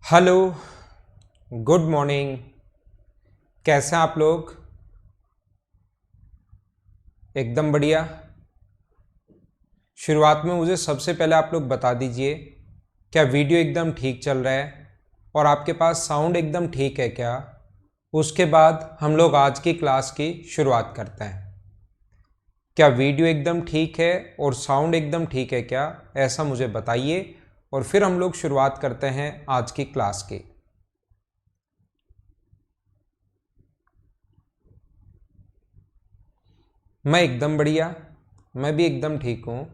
Hello, good morning. कैसे हैं आप लोग? एकदम बढ़िया। शुरुआत में मुझे सबसे पहले आप लोग बता दीजिए, क्या वीडियो एकदम ठीक चल रहा है और आपके पास साउंड एकदम ठीक है क्या? उसके बाद हम लोग आज की क्लास की शुरुआत करते हैं। क्या वीडियो एकदम ठीक है और साउंड एकदम ठीक है क्या? ऐसा मुझे बताइए और फिर हम लोग शुरुआत करते हैं आज की क्लास की। मैं एकदम बढ़िया, मैं भी एकदम ठीक हूँ।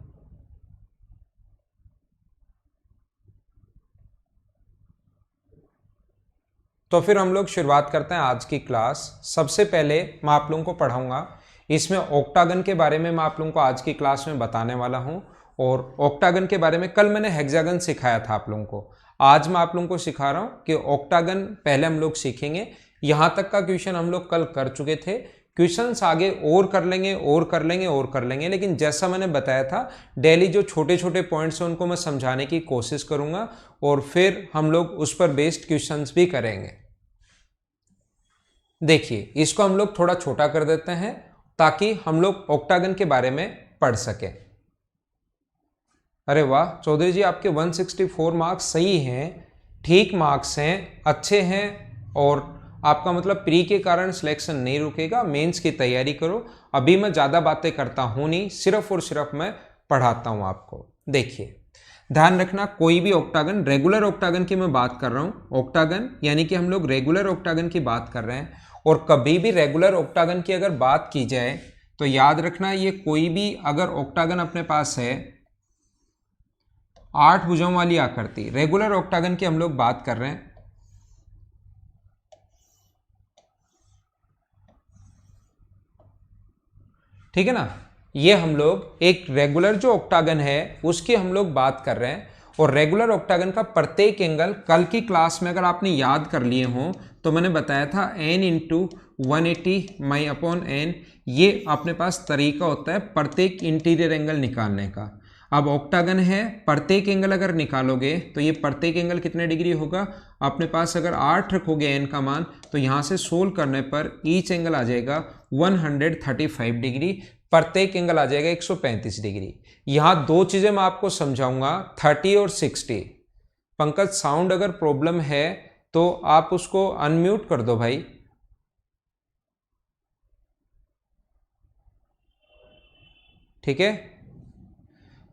तो फिर हम लोग शुरुआत करते हैं आज की क्लास। सबसे पहले मैं आप लोगों को पढ़ाऊंगा, इसमें ऑक्टागन के बारे में मैं आप लोगों को आज की क्लास में बताने वाला हूं। और ऑक्टागन के बारे में कल मैंने हेक्सागन सिखाया था आप लोगों को, आज मैं आप लोगों को सिखा रहा हूं कि ऑक्टागन पहले हम लोग सीखेंगे। यहां तक का क्वेश्चन हम लोग कल कर चुके थे, क्वेश्चंस आगे और कर लेंगे और कर लेंगे और कर लेंगे, लेकिन जैसा मैंने बताया था डेली जो छोटे छोटे पॉइंट्स हैं उनको मैं समझाने की कोशिश करूंगा और फिर हम लोग उस पर बेस्ड क्वेश्चंस भी करेंगे। देखिए, इसको हम लोग थोड़ा छोटा कर देते हैं ताकि हम लोग ऑक्टागन के बारे में पढ़ सके। अरे वाह चौधरी जी, आपके 164 मार्क्स सही हैं, ठीक मार्क्स हैं, अच्छे हैं। और आपका मतलब प्री के कारण सिलेक्शन नहीं रुकेगा, मेंस की तैयारी करो। अभी मैं ज़्यादा बातें करता हूँ नहीं, सिर्फ और सिर्फ मैं पढ़ाता हूँ आपको। देखिए, ध्यान रखना, कोई भी ऑक्टागन, रेगुलर ऑक्टागन की मैं बात कर रहा हूँ, ऑक्टागन यानी कि हम लोग रेगुलर ऑक्टागन की बात कर रहे हैं। और कभी भी रेगुलर ऑक्टागन की अगर बात की जाए तो याद रखना, ये कोई भी अगर ऑक्टागन अपने पास है 8 भुजाओं वाली आकृति, रेगुलर ऑक्टागन की हम लोग बात कर रहे हैं। ठीक है ना, ये हम लोग एक रेगुलर जो ऑक्टागन है उसकी हम लोग बात कर रहे हैं। और रेगुलर ऑक्टागन का प्रत्येक एंगल कल की क्लास में अगर आपने याद कर लिए हो तो मैंने बताया था n इंटू 180 माई अपॉन एन, ये अपने पास तरीका होता है प्रत्येक इंटीरियर एंगल निकालने का। अब ऑक्टागन है, प्रत्येक एंगल अगर निकालोगे तो ये प्रत्येक एंगल कितने डिग्री होगा अपने पास? अगर 8 रखोगे n का मान तो यहाँ से सोल्व करने पर ईच एंगल आ जाएगा 135 डिग्री, प्रत्येक एंगल आ जाएगा 135 डिग्री। यहां दो चीजें मैं आपको समझाऊंगा, 30 और 60। पंकज, साउंड अगर प्रॉब्लम है तो आप उसको अनम्यूट कर दो भाई। ठीक है,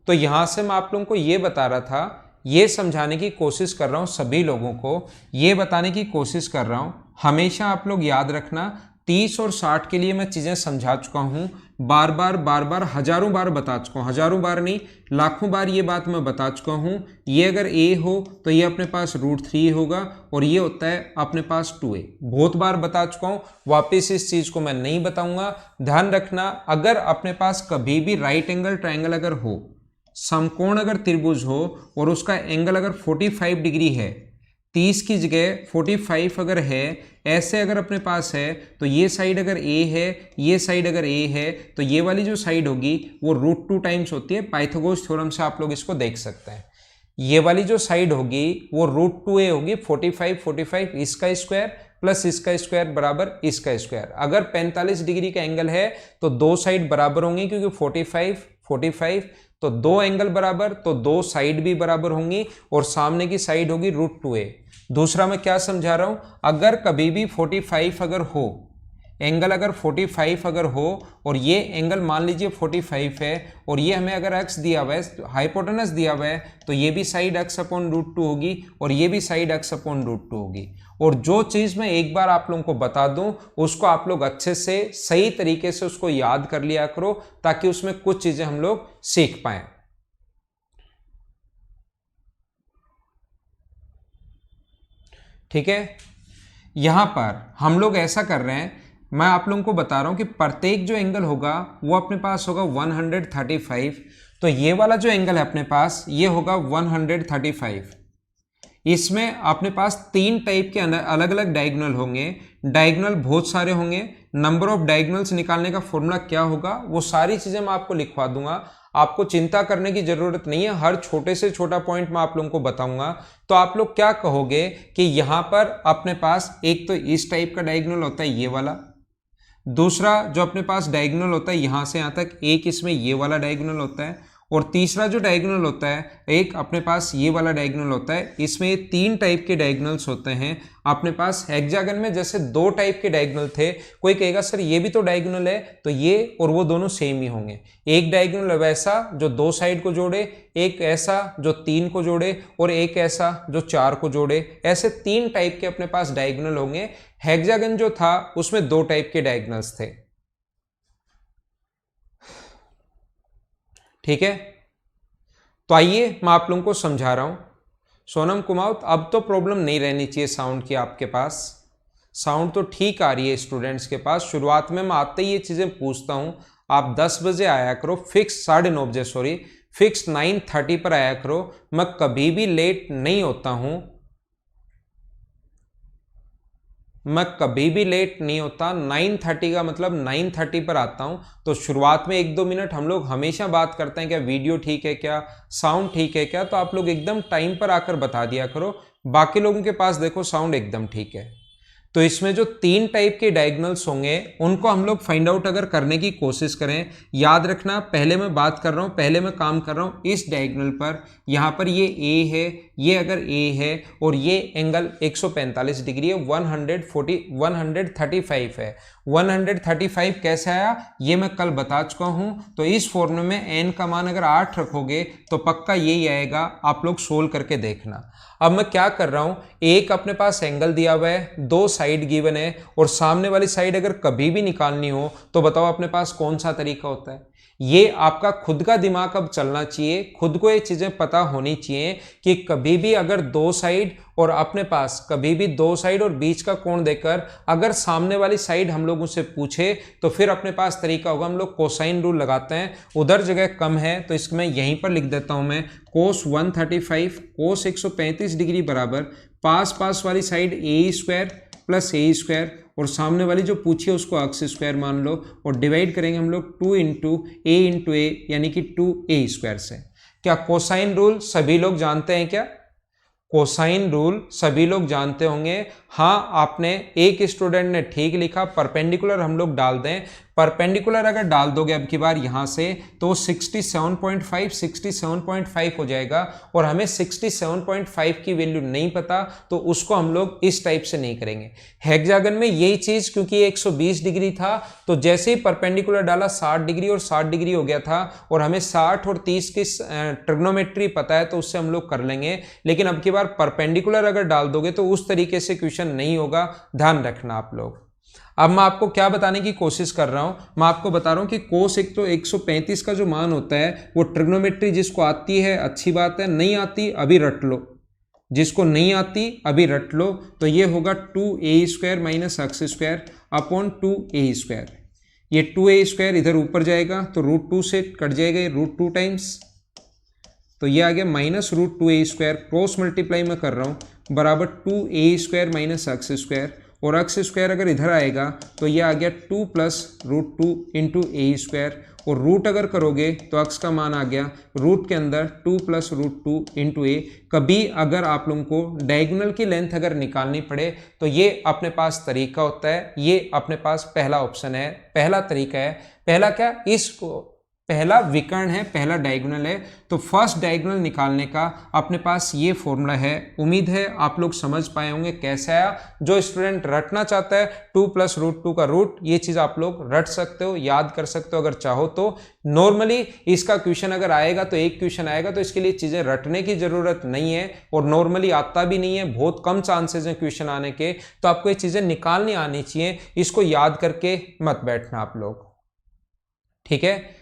तो यहां से मैं आप लोगों को यह बता रहा था, ये समझाने की कोशिश कर रहा हूं सभी लोगों को, ये बताने की कोशिश कर रहा हूं, हमेशा आप लोग याद रखना 30 और 60 के लिए मैं चीजें समझा चुका हूं, बार बार हजारों बार बता चुका हूं, हजारों बार नहीं लाखों बार ये बात मैं बता चुका हूं। ये अगर a हो तो ये अपने पास √3 होगा और ये होता है अपने पास 2a, बहुत बार बता चुका हूं, वापस इस चीज को मैं नहीं बताऊंगा। ध्यान रखना, अगर अपने पास कभी भी राइट एंगल ट्रायंगल अगर हो, समकोण अगर त्रिभुज हो और उसका एंगल अगर 45 डिग्री है, 30 की जगह 45 अगर है, ऐसे अगर अपने पास है तो ये साइड अगर a है, ये साइड अगर a है तो ये वाली जो साइड होगी वो √2 टाइम्स होती है। पाइथागोरस थ्योरम से आप लोग इसको देख सकते हैं। ये वाली जो साइड होगी वो √2a होगी, 45 इसका स्क्वायर प्लस इसका स्क्वायर बराबर इसका स्क्वायर। अगर 45 डिग्री का एंगल है तो दो साइड बराबर होंगी, क्योंकि 45 तो दो एंगल बराबर तो दो साइड भी बराबर होंगी और सामने की साइड होगी √2a। दूसरा मैं क्या समझा रहा हूं, अगर कभी भी 45 अगर हो, एंगल अगर 45 अगर हो और ये एंगल मान लीजिए 45 है और ये हमें अगर x दिया हुआ है, हाइपोटेनस दिया हुआ है, तो ये भी साइड x अपॉन √2 होगी और ये भी साइड x अपॉन √2 होगी। और जो चीज मैं एक बार आप लोगों को बता दूं उसको आप लोग अच्छे से सही तरीके से उसको याद कर लिया करो, ताकि उसमें कुछ चीजें हम लोग सीख पाए। ठीक है, यहां पर हम लोग ऐसा कर रहे हैं, मैं आप लोगों को बता रहा हूं कि प्रत्येक जो एंगल होगा वो अपने पास होगा 135। तो ये वाला जो एंगल है अपने पास ये होगा 135। इसमें अपने पास तीन टाइप के अलग अलग डायगोनल होंगे, डायगोनल बहुत सारे होंगे। नंबर ऑफ डायगोनल्स निकालने का फॉर्मूला क्या होगा वो सारी चीजें मैं आपको लिखवा दूंगा। आपको चिंता करने की जरूरत नहीं है, हर छोटे से छोटा पॉइंट मैं आप लोगों को बताऊंगा। तो आप लोग क्या कहोगे कि यहां पर अपने पास एक तो इस टाइप का डायगोनल होता है ये वाला, दूसरा जो अपने पास डायगोनल होता है यहां से यहां तक एक इसमें ये वाला डायगोनल होता है, और तीसरा जो डायगोनल होता है एक अपने पास ये वाला डायगोनल होता है। इसमें ये 3 टाइप के डायगोनल्स होते हैं अपने पास। हेक्सागन में जैसे 2 टाइप के डायगोनल थे, कोई कहेगा सर ये भी तो डायगोनल है, तो ये और वो दोनों सेम ही होंगे। एक डायगोनल वैसा जो 2 साइड को जोड़े, एक ऐसा जो 3 को जोड़े, और एक ऐसा जो 4 को जोड़े। ऐसे 3 टाइप के अपने पास डायगोनल होंगे। हेक्सागन जो था उसमें 2 टाइप के डायगोनल्स थे। ठीक है, तो आइए मैं आप लोगों को समझा रहा हूं। सोनम कुमार, अब तो प्रॉब्लम नहीं रहनी चाहिए साउंड की आपके पास, साउंड तो ठीक आ रही है स्टूडेंट्स के पास। शुरुआत में मैं आते ही ये चीजें पूछता हूं, आप 10 बजे आया करो, फिक्स 9:30 बजे, सॉरी फिक्स 9:30 पर आया करो। मैं कभी भी लेट नहीं होता हूं, मैं कभी भी लेट नहीं होता। 9:30 का मतलब 9:30 पर आता हूं। तो शुरुआत में 1-2 मिनट हम लोग हमेशा बात करते हैं क्या वीडियो ठीक है क्या, साउंड ठीक है क्या, तो आप लोग एकदम टाइम पर आकर बता दिया करो। बाकी लोगों के पास देखो साउंड एकदम ठीक है। तो इसमें जो 3 टाइप के डायगोनल्स होंगे उनको हम लोग फाइंड आउट अगर करने की कोशिश करें, याद रखना पहले मैं बात कर रहा हूं, पहले मैं काम कर रहा हूं इस डायगोनल पर। यहां पर ये ए है, ये अगर ए है और ये एंगल 145 डिग्री है, 135 है। 135 कैसे आया ये मैं कल बता चुका हूं। तो इस फॉर्मूले में एन का मान अगर 8 रखोगे तो पक्का यही आएगा, आप लोग सोल्व करके देखना। अब मैं क्या कर रहा हूं, एक अपने पास एंगल दिया हुआ है, 2 साइड गिवन है, और सामने वाली साइड अगर कभी भी निकालनी हो तो बताओ अपने पास कौन सा तरीका होता है। ये आपका खुद का दिमाग अब चलना चाहिए, खुद को ये चीजें पता होनी चाहिए कि कभी भी अगर 2 साइड और अपने पास कभी भी 2 साइड और बीच का कोण देकर अगर सामने वाली साइड हम लोगों से पूछे तो फिर अपने पास तरीका होगा, हम लोग कोसाइन रूल लगाते हैं। उधर जगह कम है तो इसको मैं यहीं पर लिख देता हूं, मैं कोस 135 कोस 135 डिग्री बराबर पास पास वाली साइड ए स्क्वायर प्लस ए स्क्वायर, और सामने वाली जो पूछी है उसको अक्स स्क्वायर मान लो, और डिवाइड करेंगे हम लोग 2 इंटू ए यानी कि 2a स्क्वायर से। क्या कोसाइन रूल सभी लोग जानते हैं क्या? कोसाइन रूल सभी लोग जानते होंगे। हाँ, आपने एक स्टूडेंट ने ठीक लिखा, परपेंडिकुलर हम लोग डाल दें। परपेंडिकुलर अगर डाल दोगे अब की बार यहां से तो 67.5 हो जाएगा, और हमें 67.5 की वैल्यू नहीं पता तो उसको हम लोग इस टाइप से नहीं करेंगे। हेक्सागन में यही चीज क्योंकि 120 डिग्री था तो जैसे ही परपेंडिकुलर डाला 60 डिग्री और 60 डिग्री हो गया था, और हमें 60 और 30 की ट्रिग्नोमेट्री पता है तो उससे हम लोग कर लेंगे। लेकिन अब की बार परपेंडिकुलर अगर डाल दोगे तो उस तरीके से क्वेश्चन नहीं होगा, ध्यान रखना आप लोग। अब मैं आपको क्या बताने की कोशिश कर रहा हूं, मैं आपको बता रहा हूं कि कोस 135 का जो मान होता है वो ट्रिग्नोमेट्री जिसको आती है अच्छी बात है, नहीं आती अभी रट लो, जिसको नहीं आती अभी रट लो। तो ये होगा 2a square minus x square upon 2a square. ये 2a स्क्वायर इधर ऊपर जाएगा तो √2 से कट जाएगा, ये √2 टाइम्स, तो ये आ गया minus √2a square, cross multiply में कर रहा हूं, बराबर 2a square minus x square, और एक्स स्क्वायर अगर इधर आएगा तो ये आ गया 2 प्लस √2 इंटू a स्क्वायर, और रूट अगर करोगे तो एक्स का मान आ गया रूट के अंदर 2 प्लस √2 इंटू a। कभी अगर आप लोगों को डायगोनल की लेंथ अगर निकालनी पड़े तो ये अपने पास तरीका होता है, ये अपने पास पहला ऑप्शन है, पहला तरीका है। पहला क्या, इसको पहला विकर्ण है, पहला डायगोनल है, तो फर्स्ट डायगोनल निकालने का अपने पास ये फॉर्मूला है। उम्मीद है आप लोग समझ पाए होंगे कैसे आया। जो स्टूडेंट रटना चाहता है 2 प्लस √2 का रूट, ये चीज आप लोग रट सकते हो, याद कर सकते हो अगर चाहो तो। नॉर्मली इसका क्वेश्चन अगर आएगा तो एक क्वेश्चन आएगा, तो इसके लिए चीजें रटने की जरूरत नहीं है, और नॉर्मली आता भी नहीं है, बहुत कम चांसेस हैं क्वेश्चन आने के। तो आपको ये चीजें निकालनी आनी चाहिए, इसको याद करके मत बैठना आप लोग, ठीक है।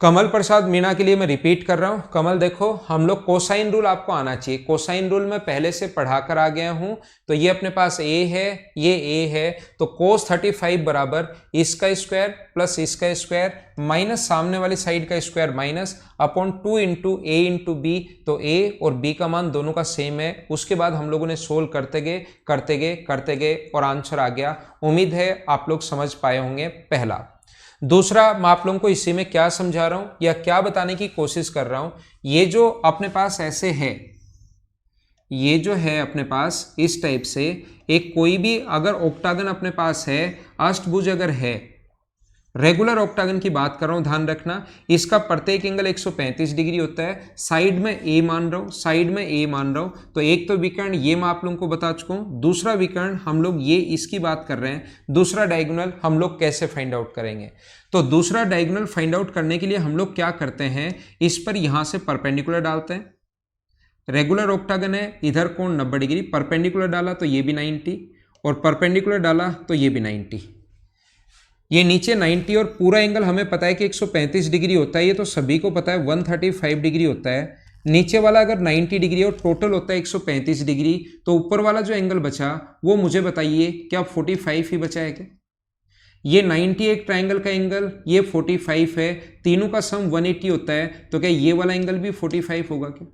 कमल प्रसाद मीणा के लिए मैं रिपीट कर रहा हूं। कमल देखो, हम लोग कोसाइन रूल आपको आना चाहिए, कोसाइन रूल मैं पहले से पढ़ा कर आ गया हूं। तो ये अपने पास a है, ये a है, तो cos 35 बराबर इसका स्क्वायर प्लस इसका स्क्वायर माइनस सामने वाली साइड का square minus upon 2 into a into B. तो a और b का मान दोनों का सेम है। उसके बाद हम लोगों ने सोल्व करते गए और आंसर आ गया। उम्मीद है आप लोग समझ पाए होंगे पहला। दूसरा, मैं आप लोगों को इसी में क्या समझा रहा हूं या क्या बताने की कोशिश कर रहा हूं, ये जो अपने पास ऐसे है, ये जो है अपने पास इस टाइप से एक कोई भी अगर ऑक्टागन अपने पास है, अष्टभुज अगर है, रेगुलर ऑक्टागन की बात कर रहा हूं, ध्यान रखना, इसका प्रत्येक एंगल 135 डिग्री होता है। साइड में ए मान रहा हूं, साइड में ए मान रहा हूं, तो एक तो विकर्ण ये मैं आप लोगों को बता चुका हूं, दूसरा विकर्ण हम लोग ये इसकी बात कर रहे हैं, दूसरा डायगोनल हम लोग कैसे फाइंड आउट करेंगे। तो दूसरा डायगोनल फाइंड आउट करने के लिए हम लोग क्या करते हैं, इस पर यहां से परपेंडिकुलर डालते हैं। रेगुलर ऑक्टागन है, इधर कोण 90 डिग्री, परपेंडिकुलर डाला तो ये भी 90 और परपेंडिकुलर डाला तो ये भी 90, ये नीचे 90 और पूरा एंगल हमें पता है कि 135 डिग्री होता है, ये तो सभी को पता है 135 डिग्री होता है। नीचे वाला अगर 90 डिग्री और टोटल होता है 135 डिग्री, तो ऊपर वाला जो एंगल बचा वो मुझे बताइए क्या 45 ही बचा है क्या? ये 90 एक ट्राइंगल का एंगल, ये 45 है, तीनों का सम 180 होता है, तो क्या ये वाला एंगल भी 45 होगा क्या?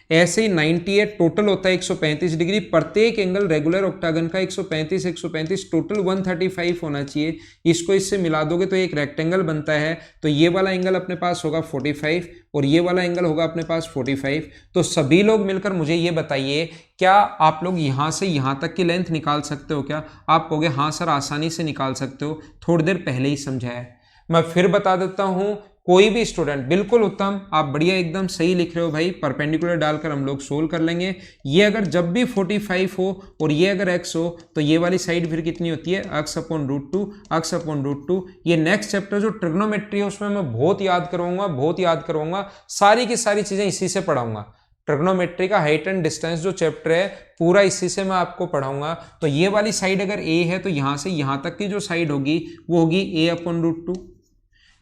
ऐसे ही 98 टोटल होता है 135 डिग्री, प्रत्येक एंगल रेगुलर ऑक्टागन का 135 टोटल 135 होना चाहिए। इसको इससे मिला दोगे तो एक रेक्टेंगल बनता है, तो ये वाला एंगल अपने पास होगा 45 और ये वाला एंगल होगा अपने पास 45। तो सभी लोग मिलकर मुझे ये बताइए, क्या आप लोग यहाँ से यहाँ तक की लेंथ निकाल सकते हो क्या? आप कहोगे हाँ सर आसानी से निकाल सकते हो, थोड़ी देर पहले ही समझाया। मैं फिर बता देता हूँ, कोई भी स्टूडेंट, बिल्कुल उत्तम, आप बढ़िया एकदम सही लिख रहे हो भाई, परपेंडिकुलर डालकर हम लोग सोल्व कर लेंगे। ये अगर जब भी 45 हो और ये अगर x हो तो ये वाली साइड फिर कितनी होती है, x/√2, x/√2। ये नेक्स्ट चैप्टर जो ट्रिग्नोमेट्री है उसमें मैं बहुत याद करवाऊंगा, सारी की सारी चीजें इसी से पढ़ाऊंगा। ट्रिग्नोमेट्री का हाइट एंड डिस्टेंस जो चैप्टर है पूरा इसी से मैं आपको पढ़ाऊंगा। तो ये वाली साइड अगर a है तो यहां से यहां तक की जो साइड होगी वो होगी a/√2,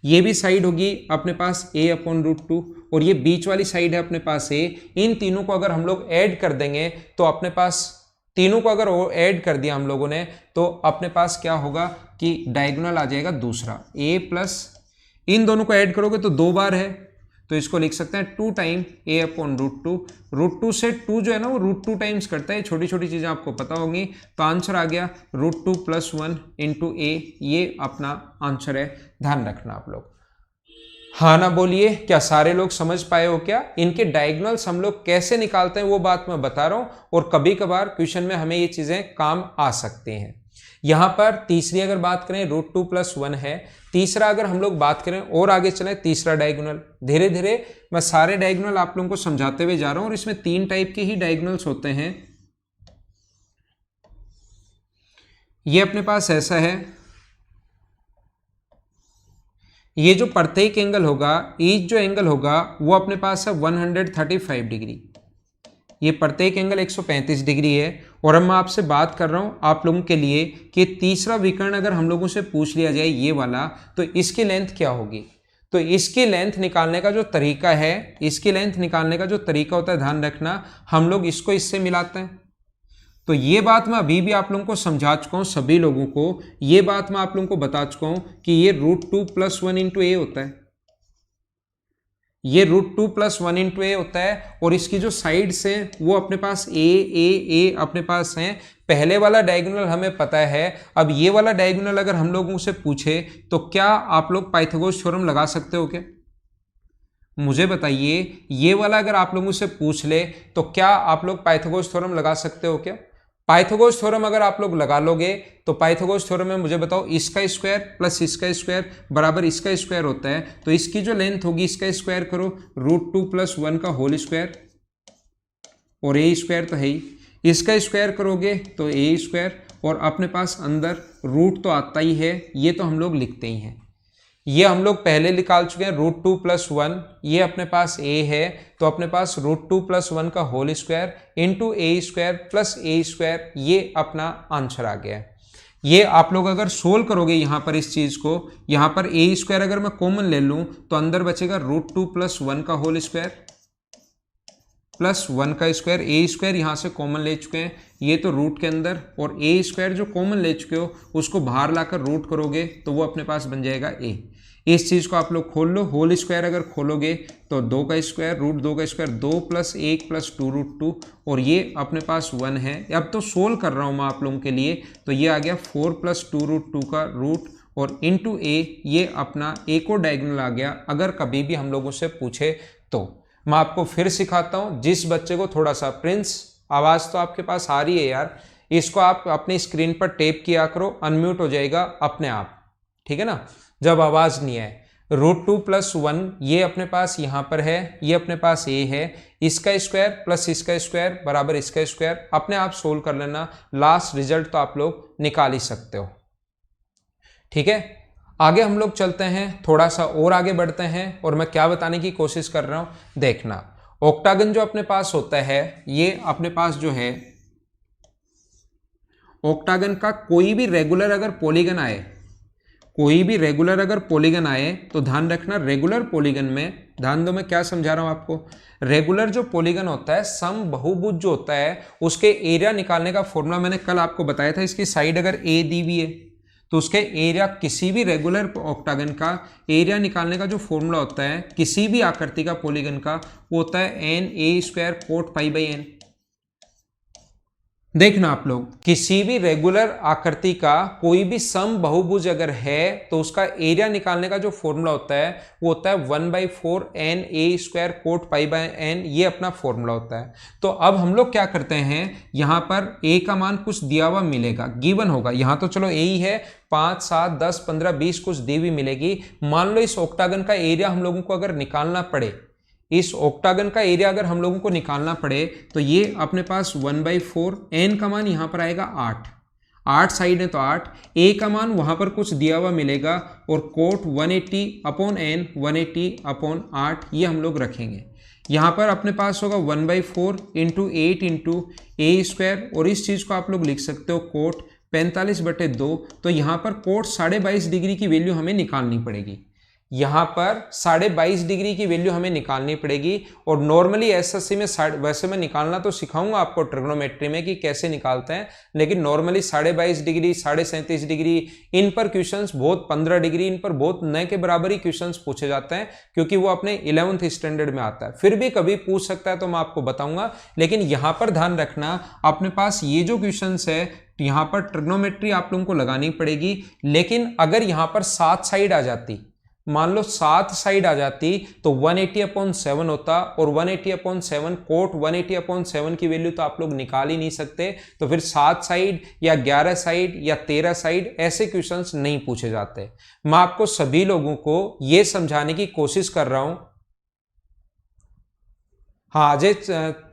ये भी साइड होगी अपने पास a/√2 और ये बीच वाली साइड है अपने पास a। इन तीनों को अगर हम लोग ऐड कर देंगे तो अपने पास, तीनों को अगर ऐड कर दिया हम लोगों ने तो अपने पास क्या होगा कि डायगोनल आ जाएगा दूसरा a प्लस, इन दोनों को ऐड करोगे तो 2 बार है तो इसको लिख सकते हैं 2 टाइम a/√2। √2 से 2 जो है ना वो √2 टाइम्स करता है, छोटी छोटी चीजें आपको पता होंगी। तो आंसर आ गया √2 + 1 × a, ये अपना आंसर है, ध्यान रखना आप लोग। हाँ ना बोलिए, क्या सारे लोग समझ पाए हो क्या? इनके डायगोनल्स हम लोग कैसे निकालते हैं वो बात मैं बता रहा हूं, और कभी कभार क्वेश्चन में हमें ये चीजें काम आ सकती हैं। यहां पर तीसरी अगर बात करें √2 + 1 है। तीसरा अगर हम लोग बात करें और आगे चले, तीसरा डायगोनल, धीरे धीरे मैं सारे डायगोनल आप लोगों को समझाते हुए जा रहा हूं, और इसमें 3 टाइप के ही डायगोनल्स होते हैं। ये अपने पास ऐसा है, ये जो प्रत्येक एंगल होगा, ईच जो एंगल होगा वो अपने पास है 135 डिग्री, ये प्रत्येक एंगल 135 डिग्री है। और अब मैं आपसे बात कर रहा हूं आप लोगों के लिए कि तीसरा विकर्ण अगर हम लोगों से पूछ लिया जाए ये वाला, तो इसकी लेंथ क्या होगी? तो इसकी लेंथ निकालने का जो तरीका है, इसकी लेंथ निकालने का जो तरीका होता है, ध्यान रखना, हम लोग इसको इससे मिलाते हैं। तो ये बात मैं अभी भी आप लोगों को समझा चुका हूं, सभी लोगों को ये बात मैं आप लोगों को बता चुका हूं कि ये √2 + 1 × a होता है, ये √2 + 1 × a होता है। और इसकी जो साइड्स हैं वो अपने पास a अपने पास हैं। पहले वाला डायगोनल हमें पता है, अब ये वाला डायगोनल अगर हम लोगों से पूछे तो क्या आप लोग पाइथागोरस थ्योरम लगा सकते हो क्या? मुझे बताइए, ये वाला अगर आप लोगों से पूछ ले तो क्या आप लोग पाइथागोरस थ्योरम लगा सकते हो क्या? पाइथागोरस थ्योरम अगर आप लोग लगा लोगे तो पाइथागोरस थ्योरम में मुझे बताओ, इसका स्क्वायर प्लस इसका स्क्वायर बराबर इसका स्क्वायर होता है। तो इसकी जो लेंथ होगी इसका स्क्वायर करो, √2 + 1 का होल स्क्वायर, और a स्क्वायर तो है ही, इसका स्क्वायर करोगे तो a स्क्वायर, और अपने पास अंदर रूट तो आता ही है, ये तो हम लोग लिखते ही हैं। ये हम लोग पहले निकाल चुके हैं, √2 + 1, ये अपने पास a है, तो अपने पास √2 + 1 का होल स्क्वायर × a² + a², ये अपना आंसर आ गया है। ये आप लोग अगर सोल्व करोगे यहाँ पर इस चीज को, यहाँ पर a² अगर मैं कॉमन ले लूं तो अंदर बचेगा √2 + 1 का होल स्क्वायर प्लस 1 का स्क्वायर, ए स्क्वायर यहाँ से कॉमन ले चुके हैं, ये तो रूट के अंदर, और ए स्क्वायर जो कॉमन ले चुके हो उसको बाहर लाकर रूट करोगे तो वो अपने पास बन जाएगा ए। इस चीज़ को आप लोग खोल लो, होल स्क्वायर अगर खोलोगे तो 2 का स्क्वायर रूट 2 का स्क्वायर 2 प्लस 1 प्लस 2 रूट 2, और ये अपने पास 1 है। अब तो सोल्व कर रहा हूँ मैं आप लोगों के लिए, तो ये आ गया 4 प्लस 2 रूट 2 का रूट और इंटू ए, ये अपना ए को डायगोनल आ गया। अगर कभी भी हम लोगों से पूछे तो मैं आपको फिर सिखाता हूँ, जिस बच्चे को थोड़ा सा, प्रिंस आवाज़ तो आपके पास आ रही है यार, इसको आप अपनी स्क्रीन पर टेप किया करो, अनम्यूट हो जाएगा अपने आप, ठीक है ना, जब आवाज़ नहीं आए। रूट 2 प्लस 1 ये अपने पास यहाँ पर है, ये अपने पास ए है, इसका स्क्वायर प्लस इसका स्क्वायर बराबर इसका स्क्वायर, अपने आप सोल्व कर लेना, लास्ट रिजल्ट तो आप लोग निकाल ही सकते हो, ठीक है। आगे हम लोग चलते हैं, थोड़ा सा और आगे बढ़ते हैं, और मैं क्या बताने की कोशिश कर रहा हूं देखना। ऑक्टागन जो अपने पास होता है, ये अपने पास जो है ऑक्टागन का कोई भी रेगुलर अगर पॉलीगन आए, कोई भी रेगुलर अगर पॉलीगन आए तो ध्यान रखना, रेगुलर पॉलीगन में ध्यान दो मैं क्या समझा रहा हूं आपको। रेगुलर जो पॉलीगन होता है, सम बहुभुज जो होता है, उसके एरिया निकालने का फॉर्मूला मैंने कल आपको बताया था। इसकी साइड अगर ए दी हुई है तो उसके एरिया, किसी भी रेगुलर ऑक्टागन का एरिया निकालने का जो फॉर्मूला होता है किसी भी आकृति का पॉलीगन का, वो होता है N A square cot pi by N. देखना आप लोग, किसी भी रेगुलर आकृति का कोई भी सम बहुभुज अगर है तो उसका एरिया निकालने का जो फॉर्मूला होता है वो होता है 1/4 N A square cot pi by N, ये अपना फॉर्मूला होता है। तो अब हम लोग क्या करते हैं, यहां पर ए का मान कुछ दिया हुआ मिलेगा, गिवन होगा, यहां तो चलो ए ही है, 5 7 10 15 20 कुछ दी हुई मिलेगी। मान लो इस ऑक्टागन का एरिया हम लोगों को अगर निकालना पड़े, इस ऑक्टागन का एरिया अगर हम लोगों को निकालना पड़े तो ये अपने पास 1/4, एन का मान यहां पर आएगा 8, 8 साइड है तो 8, ए का मान वहां पर कुछ दिया हुआ मिलेगा, और कोट 180 अपॉन एन 180 अपॉन 8 ये हम लोग रखेंगे। यहां पर अपने पास होगा 1/4 इंटू 8 इंटू ए स्क्वायर, और इस चीज को आप लोग लिख सकते हो कोट 45/2। तो यहां पर कोट 22.5 डिग्री की वैल्यू हमें निकालनी पड़ेगी, यहां पर 22.5 डिग्री की वैल्यू हमें निकालनी पड़ेगी। और नॉर्मली एसएससी में वैसे मैं निकालना तो सिखाऊंगा आपको ट्रिग्नोमेट्री में कि कैसे निकालते हैं, लेकिन नॉर्मली 22.5 डिग्री 37.5 डिग्री इन पर क्वेश्चंस बहुत, 15 डिग्री इन पर बहुत न के बराबर ही क्वेश्चंस पूछे जाते हैं, क्योंकि वो अपने 11th स्टैंडर्ड में आता है। फिर भी कभी पूछ सकता है तो मैं आपको बताऊंगा, लेकिन यहां पर ध्यान रखना, अपने पास ये जो क्वेश्चंस है यहां पर ट्रिग्नोमेट्री आप लोगों को लगानी पड़ेगी। लेकिन अगर यहां पर 7 साइड आ जाती, मान लो 7 साइड आ जाती, तो 180/7 होता, और 180/7 कोट 180/7 की वैल्यू तो आप लोग निकाल ही नहीं सकते। तो फिर 7 साइड या 11 साइड या 13 साइड ऐसे क्वेश्चंस नहीं पूछे जाते। मैं आपको सभी लोगों को यह समझाने की कोशिश कर रहा हूं। हाँ अजय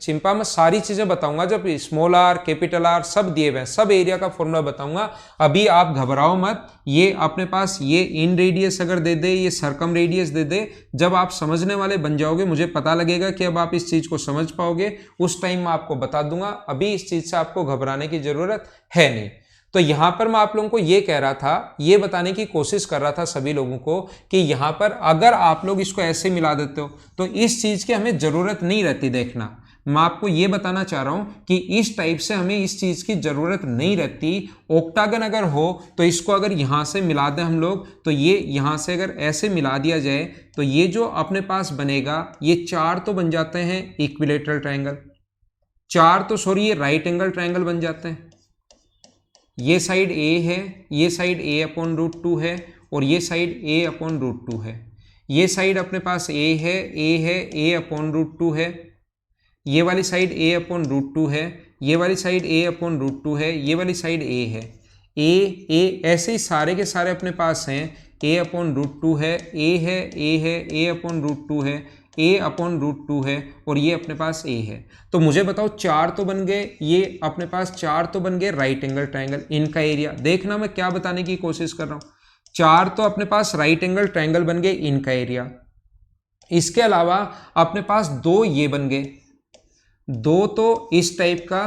चिंपा, मैं सारी चीजें बताऊंगा, जब स्मॉल आर कैपिटल आर सब दिए हुए हैं, सब एरिया का फॉर्मूला बताऊंगा। अभी आप घबराओ मत, ये अपने पास ये इन रेडियस अगर दे दे, ये सरकम रेडियस दे दे, जब आप समझने वाले बन जाओगे, मुझे पता लगेगा कि अब आप इस चीज को समझ पाओगे, उस टाइम मैं आपको बता दूंगा। अभी इस चीज से आपको घबराने की जरूरत है नहीं। तो यहां पर मैं आप लोगों को ये कह रहा था, ये बताने की कोशिश कर रहा था सभी लोगों को कि यहां पर अगर आप लोग इसको ऐसे मिला देते हो तो इस चीज की हमें जरूरत नहीं रहती। देखना, मैं आपको ये बताना चाह रहा हूं कि इस टाइप से हमें इस चीज की जरूरत नहीं रहती। ऑक्टागन अगर हो तो इसको अगर यहां से मिला दें हम लोग, तो ये यहां से अगर ऐसे मिला दिया जाए तो ये जो अपने पास बनेगा, ये 4 तो बन जाते हैं इक्विलेटरल ट्रायंगल, 4 तो सॉरी ये राइट एंगल ट्रायंगल बन जाते हैं। ये साइड ए है, ये साइड a/√2 है, और ये साइड a/√2 है। ये साइड अपने पास a है, a/√2 है, ये वाली साइड a/√2 है, ये वाली साइड a/√2 है, ये वाली साइड a है, a ऐसे ही सारे के सारे अपने पास हैं, a/√2 है, a है, a/√2 है, a/√2 है, और ये अपने पास a है। तो मुझे बताओ 4 तो बन गए, ये अपने पास 4 तो बन गए राइट एंगल ट्रायंगल, इनका एरिया देखना मैं क्या बताने की कोशिश कर रहा हूं। 4 तो अपने पास राइट एंगल ट्रायंगल बन गए, इनका एरिया। इसके अलावा अपने पास 2 ये बन गए, 2 तो इस टाइप का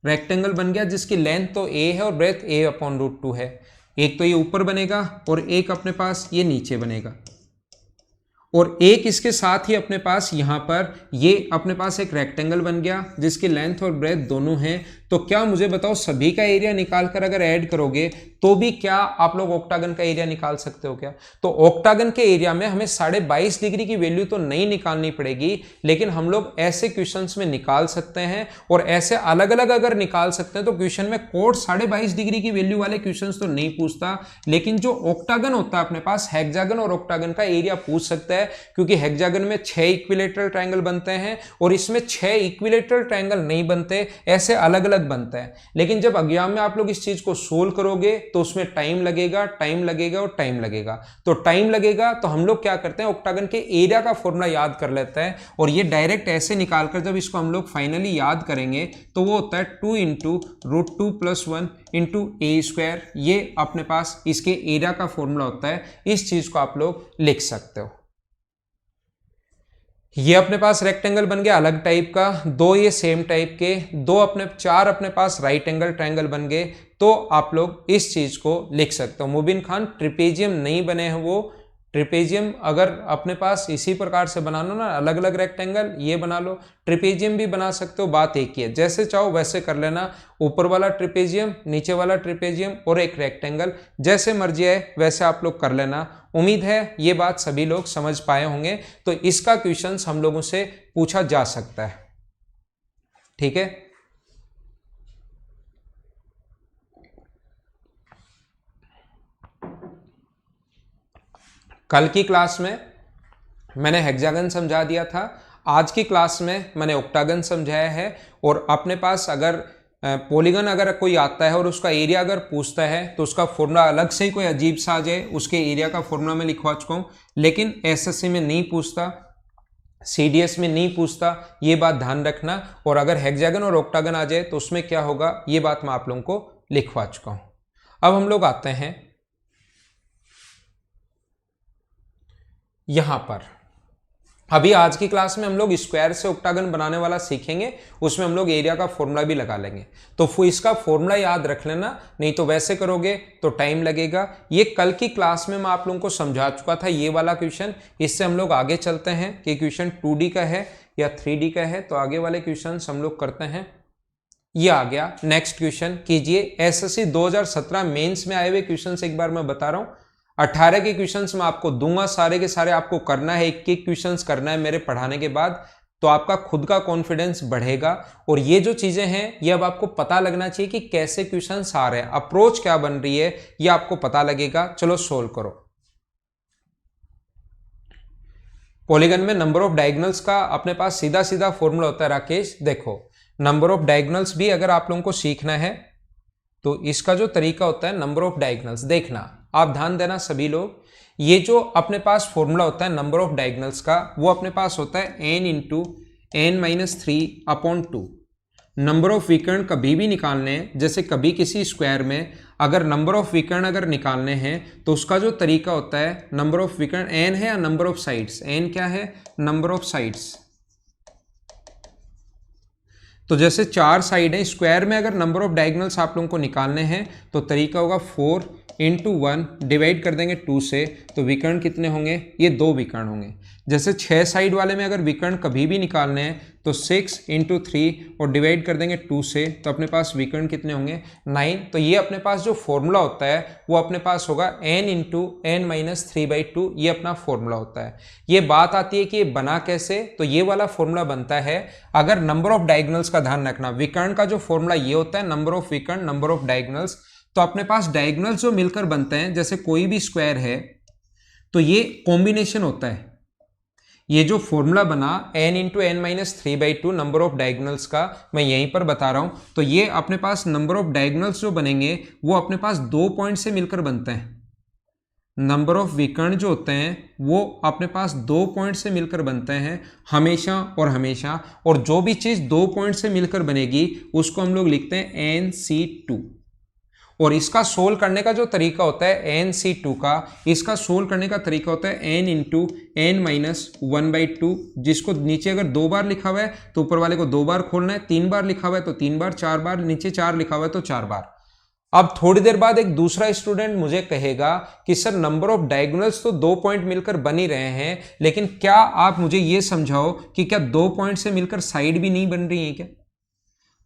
रेक्टेंगल बन गया जिसकी लेंथ तो a है और ब्रेथ a/√2 है। एक तो ये ऊपर बनेगा और एक अपने पास ये नीचे बनेगा, और एक इसके साथ ही अपने पास यहाँ पर ये अपने पास एक रेक्टेंगल बन गया जिसकी लेंथ और ब्रेथ दोनों हैं। तो क्या मुझे बताओ सभी का एरिया निकालकर अगर ऐड करोगे तो भी क्या आप लोग ऑक्टागन का एरिया निकाल सकते हो क्या? तो ऑक्टागन के एरिया में हमें 22.5 डिग्री की वैल्यू तो नहीं निकालनी पड़ेगी, लेकिन हम लोग ऐसे क्वेश्चंस में निकाल सकते हैं और ऐसे अलग अलग अगर निकाल सकते हैं तो क्वेश्चन में कोड 22.5 डिग्री की वैल्यू वाले क्वेश्चंस तो नहीं पूछता, लेकिन जो ऑक्टागन होता है अपने पास हेक्सागन और ऑक्टागन का एरिया पूछ सकता है, क्योंकि हेक्सागन में 6 इक्विलेटरल ट्रायंगल बनते हैं और इसमें 6 इक्विलेटरल ट्रायंगल नहीं बनते, ऐसे अलग अलग बनता है। लेकिन जब एग्जाम में आप लोग इस चीज को सोल्व करोगे तो उसमें टाइम लगेगा और टाइम लगेगा। तो टाइम लगेगा तो हम लोग क्या करते हैं, ऑक्टागन के एरिया का फॉर्मूला याद कर लेते हैं और ये डायरेक्ट ऐसे निकालकर जब इसको हम लोग फाइनली याद करेंगे तो वो होता है 2 × √2 + 1 × a²। ये अपने पास इसके एरिया का फॉर्मूला होता है। इस चीज को आप लोग लिख सकते हो। ये अपने पास रेक्टेंगल बन गया अलग टाइप का, दो ये सेम टाइप के, चार अपने पास राइट एंगल ट्रायंगल बन गए। तो आप लोग इस चीज को लिख सकते हो। मुबीन खान ट्रिपेजियम नहीं बने हैं वो, ट्रिपेजियम अगर अपने पास इसी प्रकार से बनाना ना अलग अलग रेक्टेंगल ये बना लो, ट्रिपेजियम भी बना सकते हो, बात एक ही है, जैसे चाहो वैसे कर लेना। ऊपर वाला ट्रिपेजियम, नीचे वाला ट्रिपेजियम और एक रेक्टेंगल, जैसे मर्जी है वैसे आप लोग कर लेना। उम्मीद है ये बात सभी लोग समझ पाए होंगे। तो इसका क्वेश्चन हम लोगों से पूछा जा सकता है, ठीक है। कल की क्लास में मैंने हेक्सागन समझा दिया था, आज की क्लास में मैंने ऑक्टागन समझाया है। और अपने पास अगर पॉलीगन अगर कोई आता है और उसका एरिया अगर पूछता है तो उसका फॉर्मूला अलग से ही कोई अजीब सा आ जाए, उसके एरिया का फॉर्मूला मैं लिखवा चुका हूँ, लेकिन एसएससी में नहीं पूछता, सीडीएस में नहीं पूछता, ये बात ध्यान रखना। और अगर हेक्सागन और ऑक्टागन आ जाए तो उसमें क्या होगा ये बात मैं आप लोगों को लिखवा चुका हूँ। अब हम लोग आते हैं यहां पर। अभी आज की क्लास में हम लोग स्क्वायर से ऑक्टागन बनाने वाला सीखेंगे, उसमें हम लोग एरिया का फॉर्मूला भी लगा लेंगे। तो इसका फॉर्मूला याद रख लेना, नहीं तो वैसे करोगे तो टाइम लगेगा। ये कल की क्लास में मैं आप लोगों को समझा चुका था ये वाला क्वेश्चन। इससे हम लोग आगे चलते हैं कि क्वेश्चन 2D का है या 3D का है। तो आगे वाले क्वेश्चन हम लोग करते हैं। ये आ गया नेक्स्ट क्वेश्चन, कीजिए। एसएससी 2017 मेंस में आए हुए क्वेश्चन एक बार मैं बता रहा हूं, 18 के क्वेश्चंस मैं आपको दूंगा, सारे के सारे आपको करना है, एक एक क्वेश्चंस करना है मेरे पढ़ाने के बाद, तो आपका खुद का कॉन्फिडेंस बढ़ेगा। और ये जो चीजें हैं ये अब आपको पता लगना चाहिए कि कैसे क्वेश्चंस आ रहे हैं, अप्रोच क्या बन रही है, ये आपको पता लगेगा। चलो सोल्व करो। पॉलीगन में नंबर ऑफ डायगोनल्स का अपने पास सीधा सीधा फॉर्मूला होता है राकेश। देखो नंबर ऑफ डायगोनल्स भी अगर आप लोगों को सीखना है तो इसका जो तरीका होता है नंबर ऑफ डायगोनल्स, देखना आप ध्यान देना सभी लोग, ये जो अपने पास फॉर्मूला होता है नंबर ऑफ डायगोनल्स का वो अपने पास होता है n × n-3/2। नंबर ऑफ विकर्ण कभी भी निकालने हैं, जैसे कभी किसी स्क्वायर में अगर नंबर ऑफ विकर्ण अगर निकालने हैं तो उसका जो तरीका होता है, नंबर ऑफ विकर्ण n है या नंबर ऑफ साइड्स, n क्या है, नंबर ऑफ साइड्स। तो जैसे 4 साइड है स्क्वायर में, अगर नंबर ऑफ डायगोनल्स आप लोगों को निकालने हैं तो तरीका होगा 4 × 1 डिवाइड कर देंगे 2 से, तो विकर्ण कितने होंगे, ये 2 विकर्ण होंगे। जैसे 6 साइड वाले में अगर विकर्ण कभी भी निकालने हैं तो 6 × 3 और डिवाइड कर देंगे 2 से, तो अपने पास विकर्ण कितने होंगे, 9। तो ये अपने पास जो फॉर्मूला होता है वो अपने पास होगा n × n-3/2, ये अपना फॉर्मूला होता है। ये बात आती है कि ये बना कैसे, तो ये वाला फॉर्मूला बनता है, अगर नंबर ऑफ डायगोनल्स का ध्यान रखना, विकर्ण का जो फॉर्मूला ये होता है नंबर ऑफ विकर्ण नंबर ऑफ डायगोनल्स। तो अपने पास डायगोनल्स जो मिलकर बनते हैं, जैसे कोई भी स्क्वायर है तो ये कॉम्बिनेशन होता है। ये जो फॉर्मूला बना n × n-3/2 number of diagonals का, मैं यहीं पर बता रहा हूं। तो ये अपने पास नंबर ऑफ डायगोनल्स जो बनेंगे वो अपने पास 2 पॉइंट से मिलकर बनते हैं। नंबर ऑफ विकर्ण जो होते हैं वो अपने पास 2 पॉइंट से मिलकर बनते हैं हमेशा और हमेशा। और जो भी चीज 2 पॉइंट से मिलकर बनेगी उसको हम लोग लिखते हैं NC2। और इसका सोल्व करने का जो तरीका होता है NC2 का, इसका सोल्व करने का तरीका होता है n × n-1/2, जिसको नीचे अगर 2 बार लिखा हुआ है तो ऊपर वाले को 2 बार खोलना है, 3 बार लिखा हुआ है तो 3 बार, 4 बार, नीचे 4 लिखा हुआ है तो 4 बार। अब थोड़ी देर बाद एक दूसरा स्टूडेंट मुझे कहेगा कि सर नंबर ऑफ डायगोनल्स तो 2 पॉइंट मिलकर बन ही रहे हैं, लेकिन क्या आप मुझे ये समझाओ कि क्या 2 पॉइंट से मिलकर साइड भी नहीं बन रही है क्या?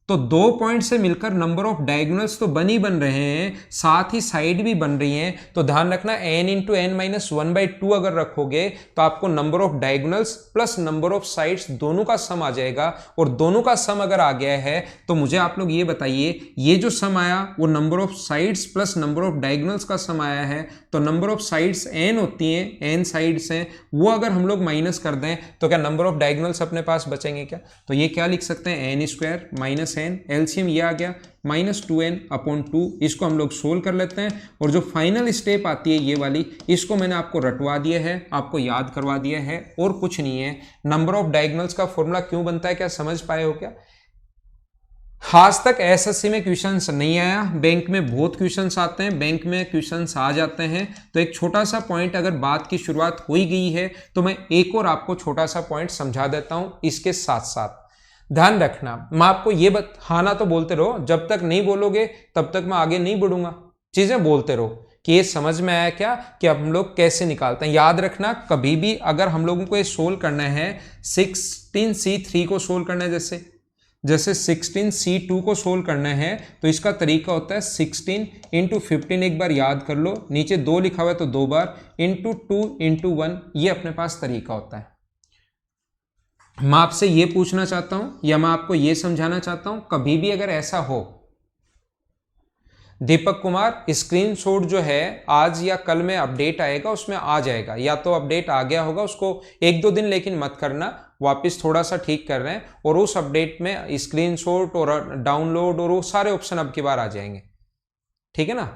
तो 2 पॉइंट से मिलकर नंबर ऑफ डायगोनल्स तो बन ही बन रहे हैं, साथ ही साइड भी बन रही हैं। तो ध्यान रखना n इंटू एन माइनस 1/2 अगर रखोगे तो आपको number of diagonals plus number of sides दोनों का सम आ जाएगा। और दोनों का सम अगर आ गया है तो मुझे आप लोग ये बताइए, ये जो सम आया वो number of sides plus number of diagonals का सम आया है। तो नंबर ऑफ साइड्स n होती हैं, n साइड्स हैं, वो अगर हम लोग माइनस कर दें तो क्या नंबर ऑफ डायगोनल्स अपने पास बचेंगे क्या? तो ये क्या लिख सकते हैं, n square minus n, LCM ये आ गया -2n/2। इसको हम लोग सोल्व कर लेते हैं और जो फाइनल स्टेप आती है ये वाली, इसको मैंने आपको रटवा दिया है, आपको याद करवा दिया है और कुछ नहीं है। नंबर ऑफ डायगोनल्स का फॉर्मूला क्यों बनता है, क्या समझ पाए हो क्या? आज तक एसएससी में क्वेश्चंस नहीं आया, बैंक में बहुत क्वेश्चंस आते हैं, बैंक में क्वेश्चंस आ जाते हैं। तो एक छोटा सा पॉइंट, अगर बात की शुरुआत हो ही गई है तो मैं एक और आपको छोटा सा पॉइंट समझा देता हूं। इसके साथ साथ ध्यान रखना, मैं आपको ये हाँ ना तो बोलते रहो, जब तक नहीं बोलोगे तब तक मैं आगे नहीं बढ़ूंगा। चीजें बोलते रहो कि ये समझ में आया क्या, कि हम लोग कैसे निकालते हैं। याद रखना, कभी भी अगर हम लोगों को ये सोल्व करना है, 16C3 को सोल्व करना है, जैसे 16C2 को सोल्व करना है, तो इसका तरीका होता है 16 इंटू 15, एक बार याद कर लो, नीचे 2 लिखा हुआ है तो 2 बार, इंटू 2 इंटू 1, ये अपने पास तरीका होता है। मैं आपसे ये पूछना चाहता हूं या मैं आपको ये समझाना चाहता हूं, कभी भी अगर ऐसा हो, दीपक कुमार स्क्रीनशॉट जो है आज या कल में अपडेट आएगा उसमें आ जाएगा, या तो अपडेट आ गया होगा, उसको 1-2 दिन लेकिन मत करना, वापस थोड़ा सा ठीक कर रहे हैं, और उस अपडेट में स्क्रीनशॉट और डाउनलोड और वो सारे ऑप्शन अब की बार आ जाएंगे, ठीक है ना।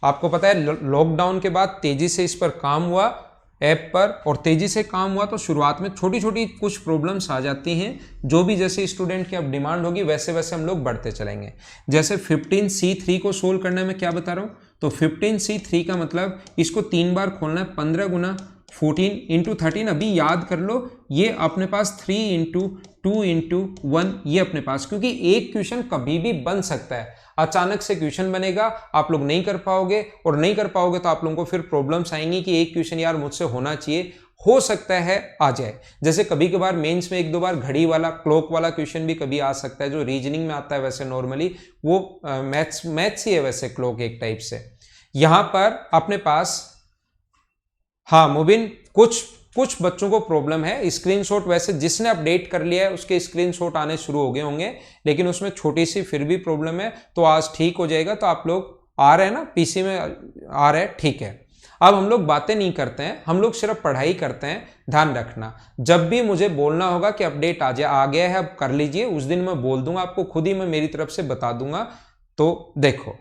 आपको पता है लॉकडाउन के बाद तेजी से इस पर काम हुआ ऐप पर, और तेजी से काम हुआ तो शुरुआत में छोटी छोटी कुछ प्रॉब्लम्स आ जाती हैं, जो भी जैसे स्टूडेंट की अब डिमांड होगी वैसे वैसे हम लोग बढ़ते चलेंगे। जैसे 15C3 को सोल्व करने में क्या बता रहा हूँ, तो 15C3 का मतलब इसको 3 बार खोलना है, 15 गुना 14 इंटू 13, अभी याद कर लो, ये अपने पास 3 इंटू 2 इंटू 1, ये अपने पास, क्योंकि एक क्वेश्चन कभी भी बन सकता है, अचानक से क्वेश्चन बनेगा, आप लोग नहीं कर पाओगे, और नहीं कर पाओगे तो आप लोगों को फिर प्रॉब्लम्स आएंगी कि एक क्वेश्चन यार मुझसे होना चाहिए, हो सकता है आ जाए। जैसे कभी कभार मेंस में 1-2 बार घड़ी वाला क्लॉक वाला क्वेश्चन भी कभी आ सकता है, जो रीजनिंग में आता है, वैसे नॉर्मली वो मैथ्स ही है वैसे क्लॉक एक टाइप से। यहां पर अपने पास, हाँ मुबिन, कुछ बच्चों को प्रॉब्लम है, स्क्रीनशॉट वैसे जिसने अपडेट कर लिया है उसके स्क्रीनशॉट आने शुरू हो गए होंगे, लेकिन उसमें छोटी सी फिर भी प्रॉब्लम है, तो आज ठीक हो जाएगा। तो आप लोग आ रहे हैं ना, पीसी में आ रहे हैं, ठीक है। अब हम लोग बातें नहीं करते हैं, हम लोग सिर्फ पढ़ाई करते हैं। ध्यान रखना, जब भी मुझे बोलना होगा कि अपडेट आ गया है अब कर लीजिए, उस दिन मैं बोल दूंगा आपको, खुद ही मैं मेरी तरफ से बता दूंगा। तो देखो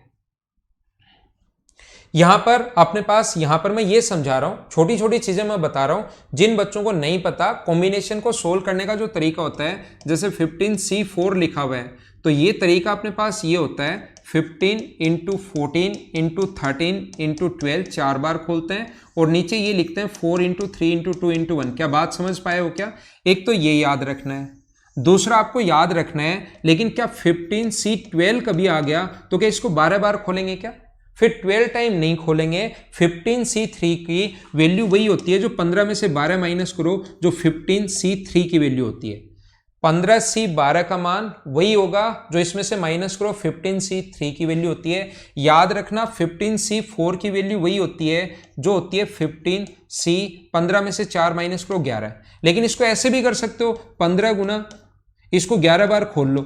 यहां पर अपने पास, यहां पर मैं ये समझा रहा हूं, छोटी छोटी चीजें मैं बता रहा हूं, जिन बच्चों को नहीं पता कॉम्बिनेशन को सोल्व करने का जो तरीका होता है, जैसे 15C4 लिखा हुआ है, तो ये तरीका अपने पास ये होता है 15 इंटू 14 इंटू 13 इंटू 12, 4 बार खोलते हैं और नीचे ये लिखते हैं 4 इंटू 3 इंटू 2 इंटू 1। क्या बात समझ पाए हो क्या? एक तो ये याद रखना है, दूसरा आपको याद रखना है, लेकिन क्या 15C12 कभी आ गया तो क्या इसको 12 बार खोलेंगे क्या? फिर 12 टाइम नहीं खोलेंगे। 15C3 की वैल्यू वही होती है जो 15 में से 12 माइनस करो, जो 15C3 की वैल्यू होती है। 15C12 का मान वही होगा जो इसमें से माइनस करो 15C3 की वैल्यू होती है। याद रखना 15C4 की वैल्यू वही होती है जो होती है 15C, 15 में से 4 माइनस करो 11। लेकिन इसको ऐसे भी कर सकते हो, 15 गुना इसको 11 बार खोल लो,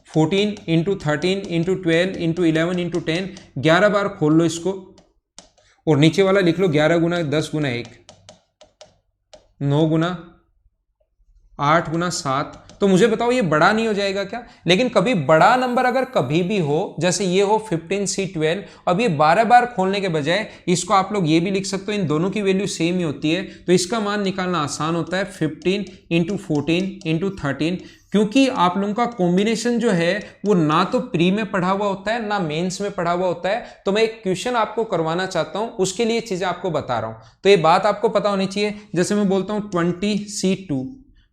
14 इंटू 13 इंटू 12 इंटू 11 इंटू 10, 11 बार खोल लो इसको, और नीचे वाला लिख लो 11 गुना 10 गुना 1, 9 गुना 8 गुना 7। तो मुझे बताओ ये बड़ा नहीं हो जाएगा क्या? लेकिन कभी बड़ा नंबर अगर कभी भी हो, जैसे ये हो 15C12, अब ये 12 बार खोलने के बजाय इसको आप लोग ये भी लिख सकते हो, इन दोनों की वैल्यू सेम ही होती है, तो इसका मान निकालना आसान होता है 15 इंटू 14 इंटू 13। क्योंकि आप लोगों का कॉम्बिनेशन जो है वो ना तो प्री में पढ़ा हुआ होता है ना मेंस में पढ़ा हुआ होता है, तो मैं एक क्वेश्चन आपको करवाना चाहता हूं, उसके लिए चीजें आपको बता रहा हूं। तो ये बात आपको पता होनी चाहिए। जैसे मैं बोलता हूं 20C2,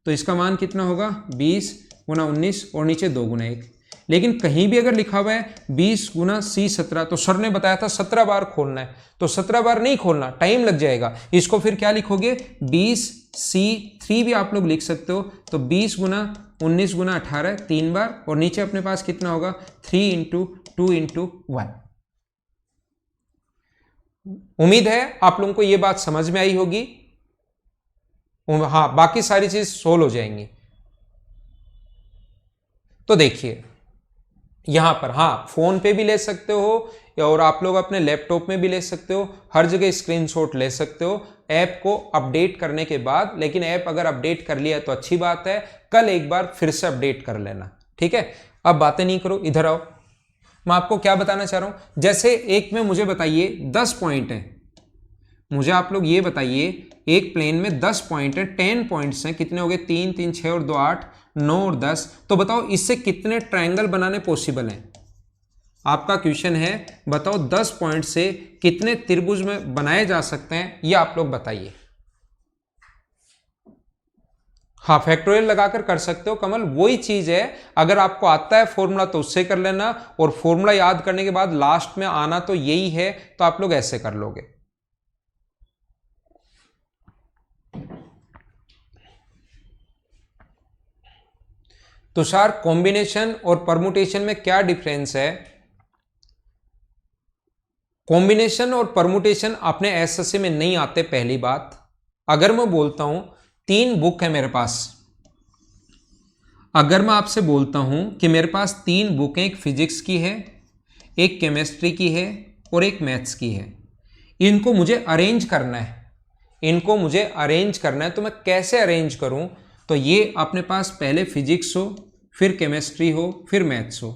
तो इसका मान कितना होगा 20 गुना 19 और नीचे 2 गुना 1। लेकिन कहीं भी अगर लिखा हुआ है 20 गुना C17, तो सर ने बताया था 17 बार खोलना है, तो 17 बार नहीं खोलना, टाइम लग जाएगा। इसको फिर क्या लिखोगे, 20C3 भी आप लोग लिख सकते हो। तो 20 गुना 19 गुना 18 3 बार, और नीचे अपने पास कितना होगा 3 इंटू 2 इंटू 1। उम्मीद है आप लोगों को ये बात समझ में आई होगी। हाँ, बाकी सारी चीज सोल्व हो जाएंगी। तो देखिए यहां पर, हाँ, फोन पे भी ले सकते हो और आप लोग अपने लैपटॉप में भी ले सकते हो, हर जगह स्क्रीनशॉट ले सकते हो ऐप को अपडेट करने के बाद। लेकिन ऐप अगर अपडेट कर लिया तो अच्छी बात है, कल एक बार फिर से अपडेट कर लेना, ठीक है। अब बातें नहीं करो, इधर आओ। मैं आपको क्या बताना चाह रहा हूं, जैसे एक में मुझे बताइए 10 पॉइंट हैं, मुझे आप लोग ये बताइए एक प्लेन में 10 पॉइंट है, 10 पॉइंट्स हैं, कितने हो गए 3 3 6 और 2 8 9 और 10। तो बताओ इससे कितने ट्रायंगल बनाने पॉसिबल हैं। आपका क्वेश्चन है, बताओ 10 पॉइंट से कितने त्रिभुज में बनाए जा सकते हैं, ये आप लोग बताइए। हाँ, फैक्टोरियल लगाकर कर सकते हो कमल, वही चीज है। अगर आपको आता है फॉर्मूला तो उससे कर लेना, और फॉर्मूला याद करने के बाद लास्ट में आना तो यही है, तो आप लोग ऐसे कर लोगे। तुषार, कॉम्बिनेशन और परमुटेशन में क्या डिफरेंस है? कॉम्बिनेशन और परमुटेशन अपने एसएससी में नहीं आते। पहली बात, अगर मैं बोलता हूं 3 बुक है मेरे पास, अगर मैं आपसे बोलता हूं कि मेरे पास 3 बुक हैं, एक फिजिक्स की है, एक केमिस्ट्री की है और एक मैथ्स की है, इनको मुझे अरेंज करना है, इनको मुझे अरेंज करना है, तो मैं कैसे अरेंज करूं? तो ये अपने पास पहले फिजिक्स हो, फिर केमिस्ट्री हो, फिर मैथ्स हो,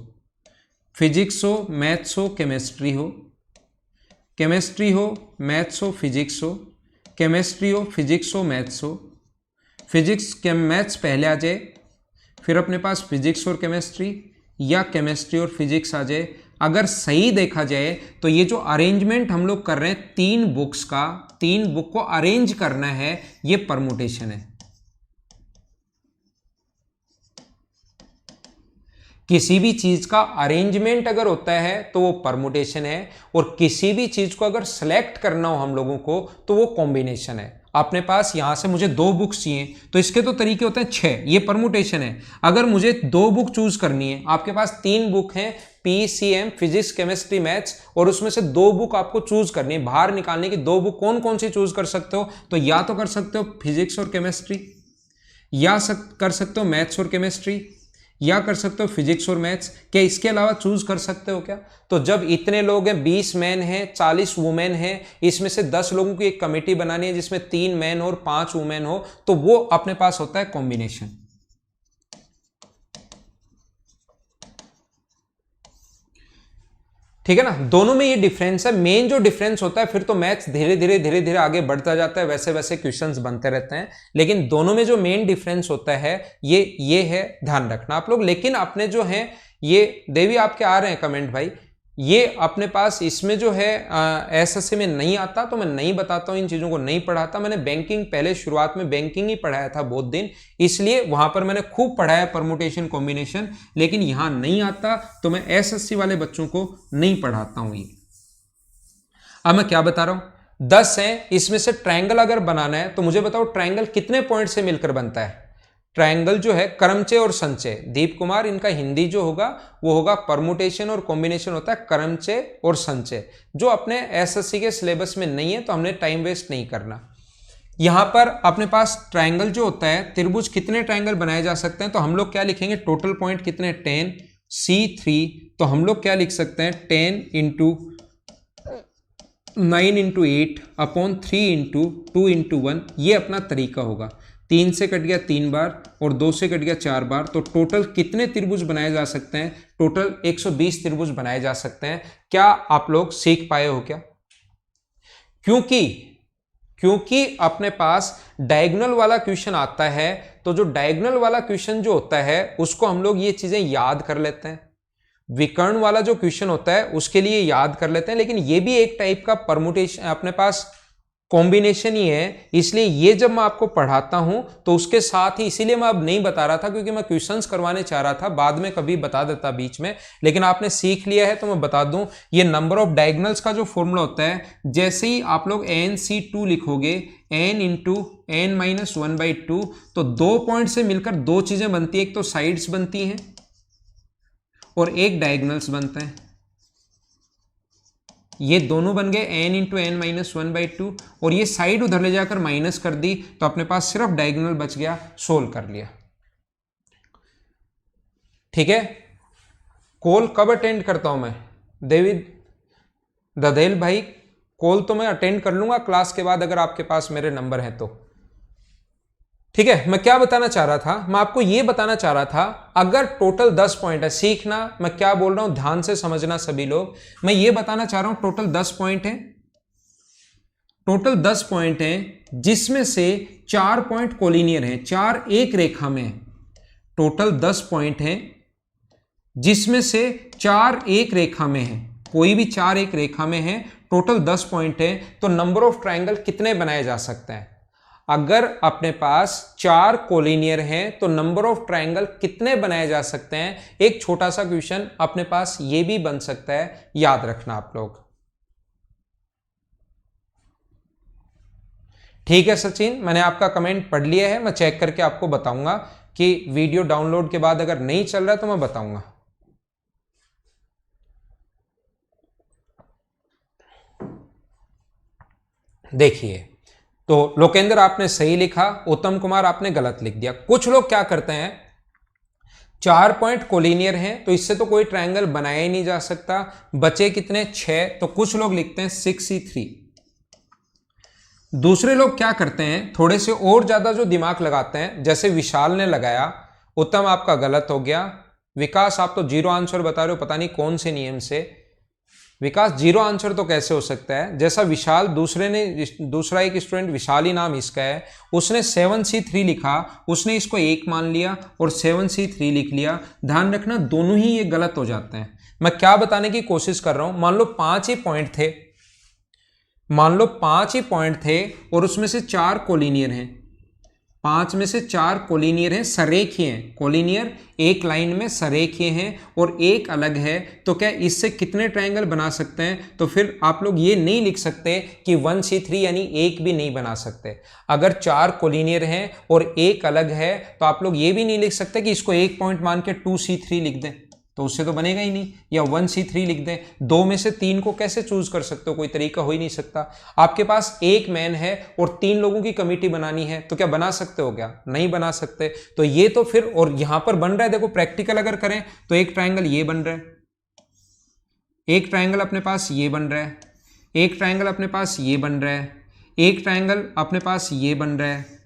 फिजिक्स हो, मैथ्स हो, केमिस्ट्री हो, केमिस्ट्री हो, मैथ्स हो, फिजिक्स हो, केमिस्ट्री हो, फिजिक्स हो, मैथ्स हो, फिजिक्स के मैथ्स पहले आ जाए, फिर अपने पास फिजिक्स और केमिस्ट्री, या केमिस्ट्री और फिजिक्स आ जाए। अगर सही देखा जाए तो ये जो अरेंजमेंट हम लोग कर रहे हैं 3 बुक्स का, 3 बुक को अरेंज करना है, ये परमुटेशन है। किसी भी चीज का अरेंजमेंट अगर होता है तो वो परमुटेशन है, और किसी भी चीज को अगर सेलेक्ट करना हो हम लोगों को तो वो कॉम्बिनेशन है। अपने पास यहां से मुझे 2 बुक्स चाहिए, तो इसके तो तरीके होते हैं 6, ये परमुटेशन है। अगर मुझे 2 बुक चूज करनी है, आपके पास 3 बुक हैं, पीसीएम, फिजिक्स, केमिस्ट्री, मैथ्स, और उसमें से 2 बुक आपको चूज करनी है, बाहर निकालने की 2 बुक कौन कौन सी चूज कर सकते हो? तो या तो कर सकते हो फिजिक्स और केमिस्ट्री, या कर सकते हो मैथ्स और केमिस्ट्री, या कर सकते हो फिजिक्स और मैथ्स। क्या इसके अलावा चूज कर सकते हो क्या? तो जब इतने लोग हैं, 20 मैन हैं, 40 वुमेन हैं, इसमें से 10 लोगों की एक कमेटी बनानी है जिसमें 3 मैन और 5 वुमेन हो, तो वो अपने पास होता है कॉम्बिनेशन। ठीक है ना, दोनों में ये डिफरेंस है। मेन जो डिफरेंस होता है, फिर तो मैथ्स धीरे धीरे आगे बढ़ता जाता है, वैसे वैसे क्वेश्चंस बनते रहते हैं, लेकिन दोनों में जो मेन डिफरेंस होता है ये है, ध्यान रखना आप लोग। लेकिन अपने जो है ये देवी, आपके आ रहे हैं कमेंट भाई, ये अपने पास इसमें जो है एसएससी में नहीं आता, तो मैं नहीं बताता हूं, इन चीजों को नहीं पढ़ाता। मैंने बैंकिंग पहले शुरुआत में बैंकिंग ही पढ़ाया था बहुत दिन, इसलिए वहां पर मैंने खूब पढ़ाया परमुटेशन कॉम्बिनेशन, लेकिन यहां नहीं आता, तो मैं एसएससी वाले बच्चों को नहीं पढ़ाता हूं ये। अब मैं क्या बता रहा हूं, 10 है, इसमें से ट्रायंगल अगर बनाना है तो मुझे बताओ ट्रायंगल कितने पॉइंट से मिलकर बनता है? ट्रायंगल जो है करमचे और संचय, दीप कुमार, इनका हिंदी जो होगा वो होगा परमुटेशन, और कॉम्बिनेशन होता है करमचे और संचय, जो अपने एसएससी के सिलेबस में नहीं है, तो हमने टाइम वेस्ट नहीं करना। यहां पर अपने पास ट्रायंगल जो होता है, त्रिभुज कितने ट्रायंगल बनाए जा सकते हैं? तो हम लोग क्या लिखेंगे, टोटल पॉइंट कितने, 10 C3, तो हम लोग क्या लिख सकते हैं, 10 into 9 into 8 upon 3 into 2 into 1, ये अपना तरीका होगा। 3 से कट गया 3 बार और 2 से कट गया 4 बार, तो टोटल कितने त्रिभुज बनाए जा सकते हैं? टोटल 120 त्रिभुज बनाए जा सकते हैं। क्या आप लोग सीख पाए हो क्या? क्योंकि अपने पास डायगोनल वाला क्वेश्चन आता है, तो जो डायगोनल वाला क्वेश्चन जो होता है उसको हम लोग ये चीजें याद कर लेते हैं, विकर्ण वाला जो क्वेश्चन होता है उसके लिए याद कर लेते हैं, लेकिन ये भी एक टाइप का परमुटेशन अपने पास कॉम्बिनेशन ही है, इसलिए ये जब मैं आपको पढ़ाता हूं तो उसके साथ ही, इसीलिए मैं अब नहीं बता रहा था क्योंकि मैं क्वेश्चंस करवाने चाह रहा था, बाद में कभी बता देता बीच में, लेकिन आपने सीख लिया है तो मैं बता दूं। ये नंबर ऑफ डायगोनल्स का जो फॉर्मूला होता है, जैसे ही आप लोग NC2 लिखोगे, n इंटू n माइनस 1/2, तो 2 पॉइंट से मिलकर 2 चीजें बनती है, एक तो साइड्स बनती हैं और एक डायगोनल्स बनता है। ये दोनों बन गए n इंटू n माइनस 1/2, और ये साइड उधर ले जाकर माइनस कर दी तो अपने पास सिर्फ डायगोनल बच गया, सोल्व कर लिया। ठीक है, कॉल कब अटेंड करता हूं मैं? देविद दधेल भाई, कॉल तो मैं अटेंड कर लूंगा क्लास के बाद अगर आपके पास मेरे नंबर हैं तो। ठीक है, मैं क्या बताना चाह रहा था, मैं आपको यह बताना चाह रहा था, अगर टोटल 10 पॉइंट है, सीखना मैं क्या बोल रहा हूं ध्यान से समझना सभी लोग, मैं ये बताना चाह रहा हूं टोटल 10 पॉइंट है, टोटल 10 पॉइंट है, जिसमें से 4 पॉइंट कोलिनियर हैं, 4 एक रेखा में है। टोटल 10 पॉइंट है जिसमें से 4 एक रेखा में है, कोई भी 4 एक रेखा में है, टोटल 10 पॉइंट है, तो नंबर ऑफ ट्रायंगल कितने बनाए जा सकते हैं? अगर अपने पास 4 कोलिनियर हैं तो नंबर ऑफ ट्रायंगल कितने बनाए जा सकते हैं? एक छोटा सा क्वेश्चन अपने पास ये भी बन सकता है, याद रखना आप लोग। ठीक है सचिन, मैंने आपका कमेंट पढ़ लिया है, मैं चेक करके आपको बताऊंगा कि वीडियो डाउनलोड के बाद अगर नहीं चल रहा है तो मैं बताऊंगा। देखिए, तो लोकेंद्र आपने सही लिखा, उत्तम कुमार आपने गलत लिख दिया। कुछ लोग क्या करते हैं, 4 पॉइंट कोलिनियर हैं तो इससे तो कोई ट्रायंगल बनाया ही नहीं जा सकता, बचे कितने 6, तो कुछ लोग लिखते हैं 6C3। दूसरे लोग क्या करते हैं, थोड़े से और ज्यादा जो दिमाग लगाते हैं, जैसे विशाल ने लगाया। उत्तम आपका गलत हो गया, विकास आप तो 0 आंसर बता रहे हो, पता नहीं कौन से नियम से। विकास 0 आंसर तो कैसे हो सकता है, जैसा विशाल, दूसरा एक स्टूडेंट विशाल ही नाम इसका है, उसने 7C3 लिखा, उसने इसको 1 मान लिया और 7C3 लिख लिया। ध्यान रखना दोनों ही ये गलत हो जाते हैं। मैं क्या बताने की कोशिश कर रहा हूं, मान लो 5 ही पॉइंट थे, मान लो 5 ही पॉइंट थे और उसमें से 4 कोलिनियर हैं, 5 में से 4 कोलिनियर हैं, सरेखीय हैं, कोलिनियर एक लाइन में सरेखीय हैं और एक अलग है, तो क्या इससे कितने ट्रायंगल बना सकते हैं? तो फिर आप लोग ये नहीं लिख सकते कि 1C3 यानी एक भी नहीं बना सकते। अगर 4 कोलिनियर हैं और एक अलग है तो आप लोग ये भी नहीं लिख सकते कि इसको 1 पॉइंट मान के 2C3 लिख दें, तो उससे तो बनेगा ही नहीं, या 1C3 लिख दें। 2 में से 3 को कैसे चूज कर सकते हो, कोई तरीका हो ही नहीं सकता। आपके पास एक मैन है और 3 लोगों की कमेटी बनानी है, तो क्या बना सकते हो? क्या नहीं बना सकते। तो ये तो फिर, और यहां पर बन रहा है, देखो प्रैक्टिकल अगर करें तो एक ट्रायंगल ये बन रहा है, एक ट्रायंगल अपने पास ये बन रहा है, एक ट्रायंगल अपने पास ये बन रहा है, एक ट्रायंगल अपने पास ये बन रहा है,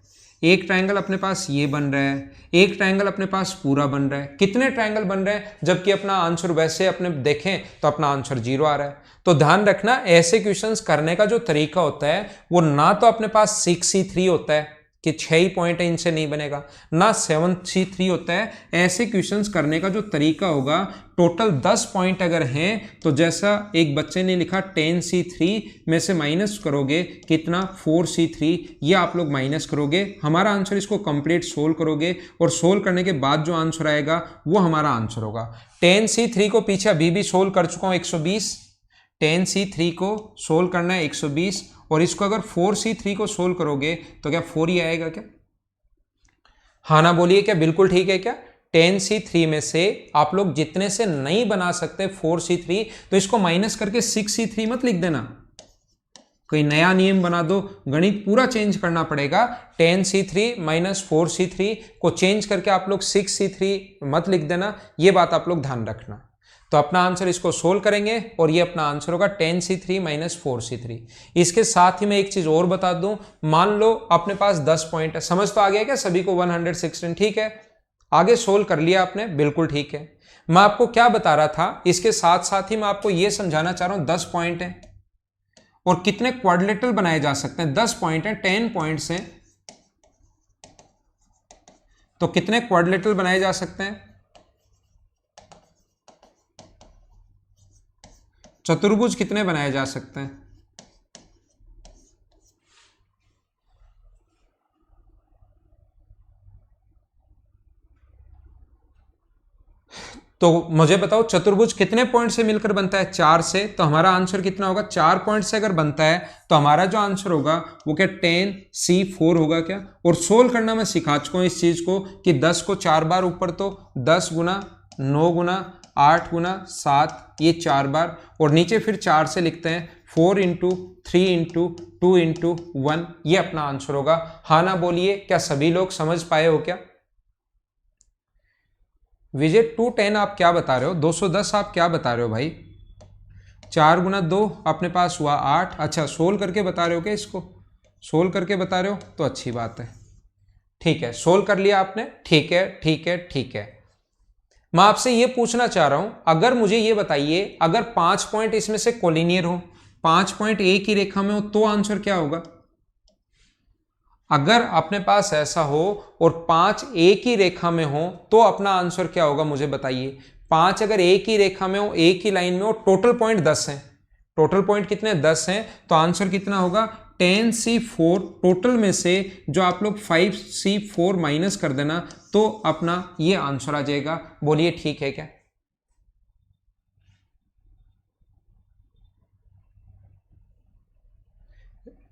एक ट्रायंगल अपने पास ये बन रहा है, एक ट्रायंगल अपने पास पूरा बन रहा है। कितने ट्रायंगल बन रहे हैं, जबकि अपना आंसर वैसे अपने देखें तो अपना आंसर 0 आ रहा है। तो ध्यान रखना, ऐसे क्वेश्चंस करने का जो तरीका होता है वो ना तो अपने पास 6C3 होता है कि 6 ही पॉइंट है इनसे नहीं बनेगा, ना 7C3 होता है। ऐसे क्वेश्चंस करने का जो तरीका होगा, टोटल 10 पॉइंट अगर हैं तो जैसा एक बच्चे ने लिखा 10C3 में से माइनस करोगे कितना, 4C3, ये आप लोग माइनस करोगे, हमारा आंसर, इसको कंप्लीट सोल्व करोगे और सोल्व करने के बाद जो आंसर आएगा वो हमारा आंसर होगा। 10C3 को पीछे अभी भी सोल्व कर चुका हूं, 120। 10C3 को सोल्व करना है 120, और इसको अगर 4C3 को सोल्व करोगे तो क्या 4 ही आएगा क्या? हाँ ना बोलिए, क्या बिल्कुल ठीक है क्या? 10C3 में से आप लोग जितने से नहीं बना सकते 4C3, तो इसको माइनस करके 6C3 मत लिख देना, कोई नया नियम बना दो, गणित पूरा चेंज करना पड़ेगा। 10C3 माइनस 4C3 को चेंज करके आप लोग 6C3 मत लिख देना, ये बात आप लोग ध्यान रखना। तो अपना आंसर इसको सोल्व करेंगे और ये अपना आंसर होगा 10C3 माइनस 4C3। इसके साथ ही मैं एक चीज और बता दूं, मान लो अपने पास 10 पॉइंट है, समझ तो आ गया क्या सभी को? 116, ठीक है, आगे सोल्व कर लिया आपने, बिल्कुल ठीक है। मैं आपको क्या बता रहा था, इसके साथ साथ ही मैं आपको यह समझाना चाह रहा हूं 10 पॉइंट है और कितने क्वाड्रिलेटरल बनाए जा सकते हैं। 10 पॉइंट है, 10 पॉइंट्स हैं, तो कितने क्वाड्रिलेटरल बनाए जा सकते हैं? चतुर्भुज कितने बनाए जा सकते हैं? तो मुझे बताओ चतुर्भुज कितने पॉइंट से मिलकर बनता है? 4 से। तो हमारा आंसर कितना होगा? 4 पॉइंट से अगर बनता है तो हमारा जो आंसर होगा वो क्या 10C4 होगा क्या? और सोल्व करना मैं सिखा चुका हूं इस चीज को कि 10 को 4 बार ऊपर, तो 10 गुना 9 गुना 8 गुना 7, ये 4 बार, और नीचे फिर 4 से लिखते हैं 4 इंटू 3 इंटू 2 इंटू 1, ये अपना आंसर होगा। हाँ ना बोलिए, क्या सभी लोग समझ पाए हो क्या? विजय 210 आप क्या बता रहे हो? 210 आप क्या बता रहे हो भाई? 4 गुना 2 अपने पास हुआ 8। अच्छा, सोल्व करके बता रहे हो क्या? इसको सोल्व करके बता रहे हो तो अच्छी बात है। ठीक है, सोल्व कर लिया आपने। ठीक है ठीक है ठीक है। मैं आपसे ये पूछना चाह रहा हूं, अगर मुझे ये बताइए, अगर 5 पॉइंट इसमें से कोलिनियर हो, 5 पॉइंट एक ही रेखा में हो, तो आंसर क्या होगा? अगर अपने पास ऐसा हो और 5 एक ही रेखा में हो तो अपना आंसर क्या होगा मुझे बताइए। 5 अगर एक ही रेखा में हो, एक ही लाइन में हो, टोटल पॉइंट 10 हैं। टोटल पॉइंट कितने? 10 हैं। तो आंसर कितना होगा? 10C4। टोटल में से जो आप लोग 5C4 माइनस कर देना तो अपना ये आंसर आ जाएगा। बोलिए ठीक है क्या?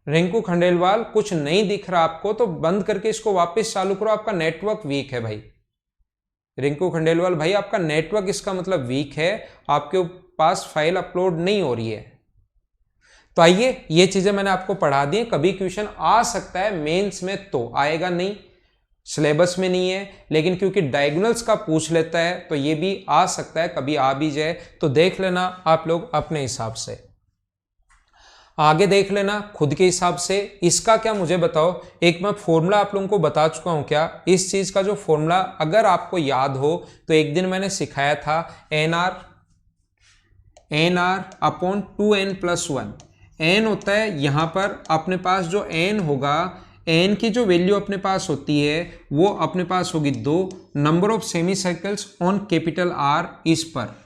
रिंकू खंडेलवाल, कुछ नहीं दिख रहा आपको तो बंद करके इसको वापस चालू करो, आपका नेटवर्क वीक है भाई। रिंकू खंडेलवाल भाई, आपका नेटवर्क इसका मतलब वीक है, आपके पास फाइल अपलोड नहीं हो रही है। तो आइए, ये चीजें मैंने आपको पढ़ा दी। कभी क्वेश्चन आ सकता है मेंस में, तो आएगा नहीं, सिलेबस में नहीं है, लेकिन क्योंकि डायगोनल्स का पूछ लेता है तो ये भी आ सकता है, कभी आ भी जाए, तो देख लेना आप लोग अपने हिसाब से, आगे देख लेना खुद के हिसाब से। इसका क्या मुझे बताओ, एक मैं फॉर्मूला आप लोगों को बता चुका हूं क्या? इस चीज का जो फॉर्मूला अगर आपको याद हो तो एक दिन मैंने सिखाया था, N R upon 2n+1। N होता है यहां पर अपने पास जो एन होगा, एन की जो वैल्यू अपने पास होती है वो अपने पास होगी 2। Number of semi circles on capital R इस पर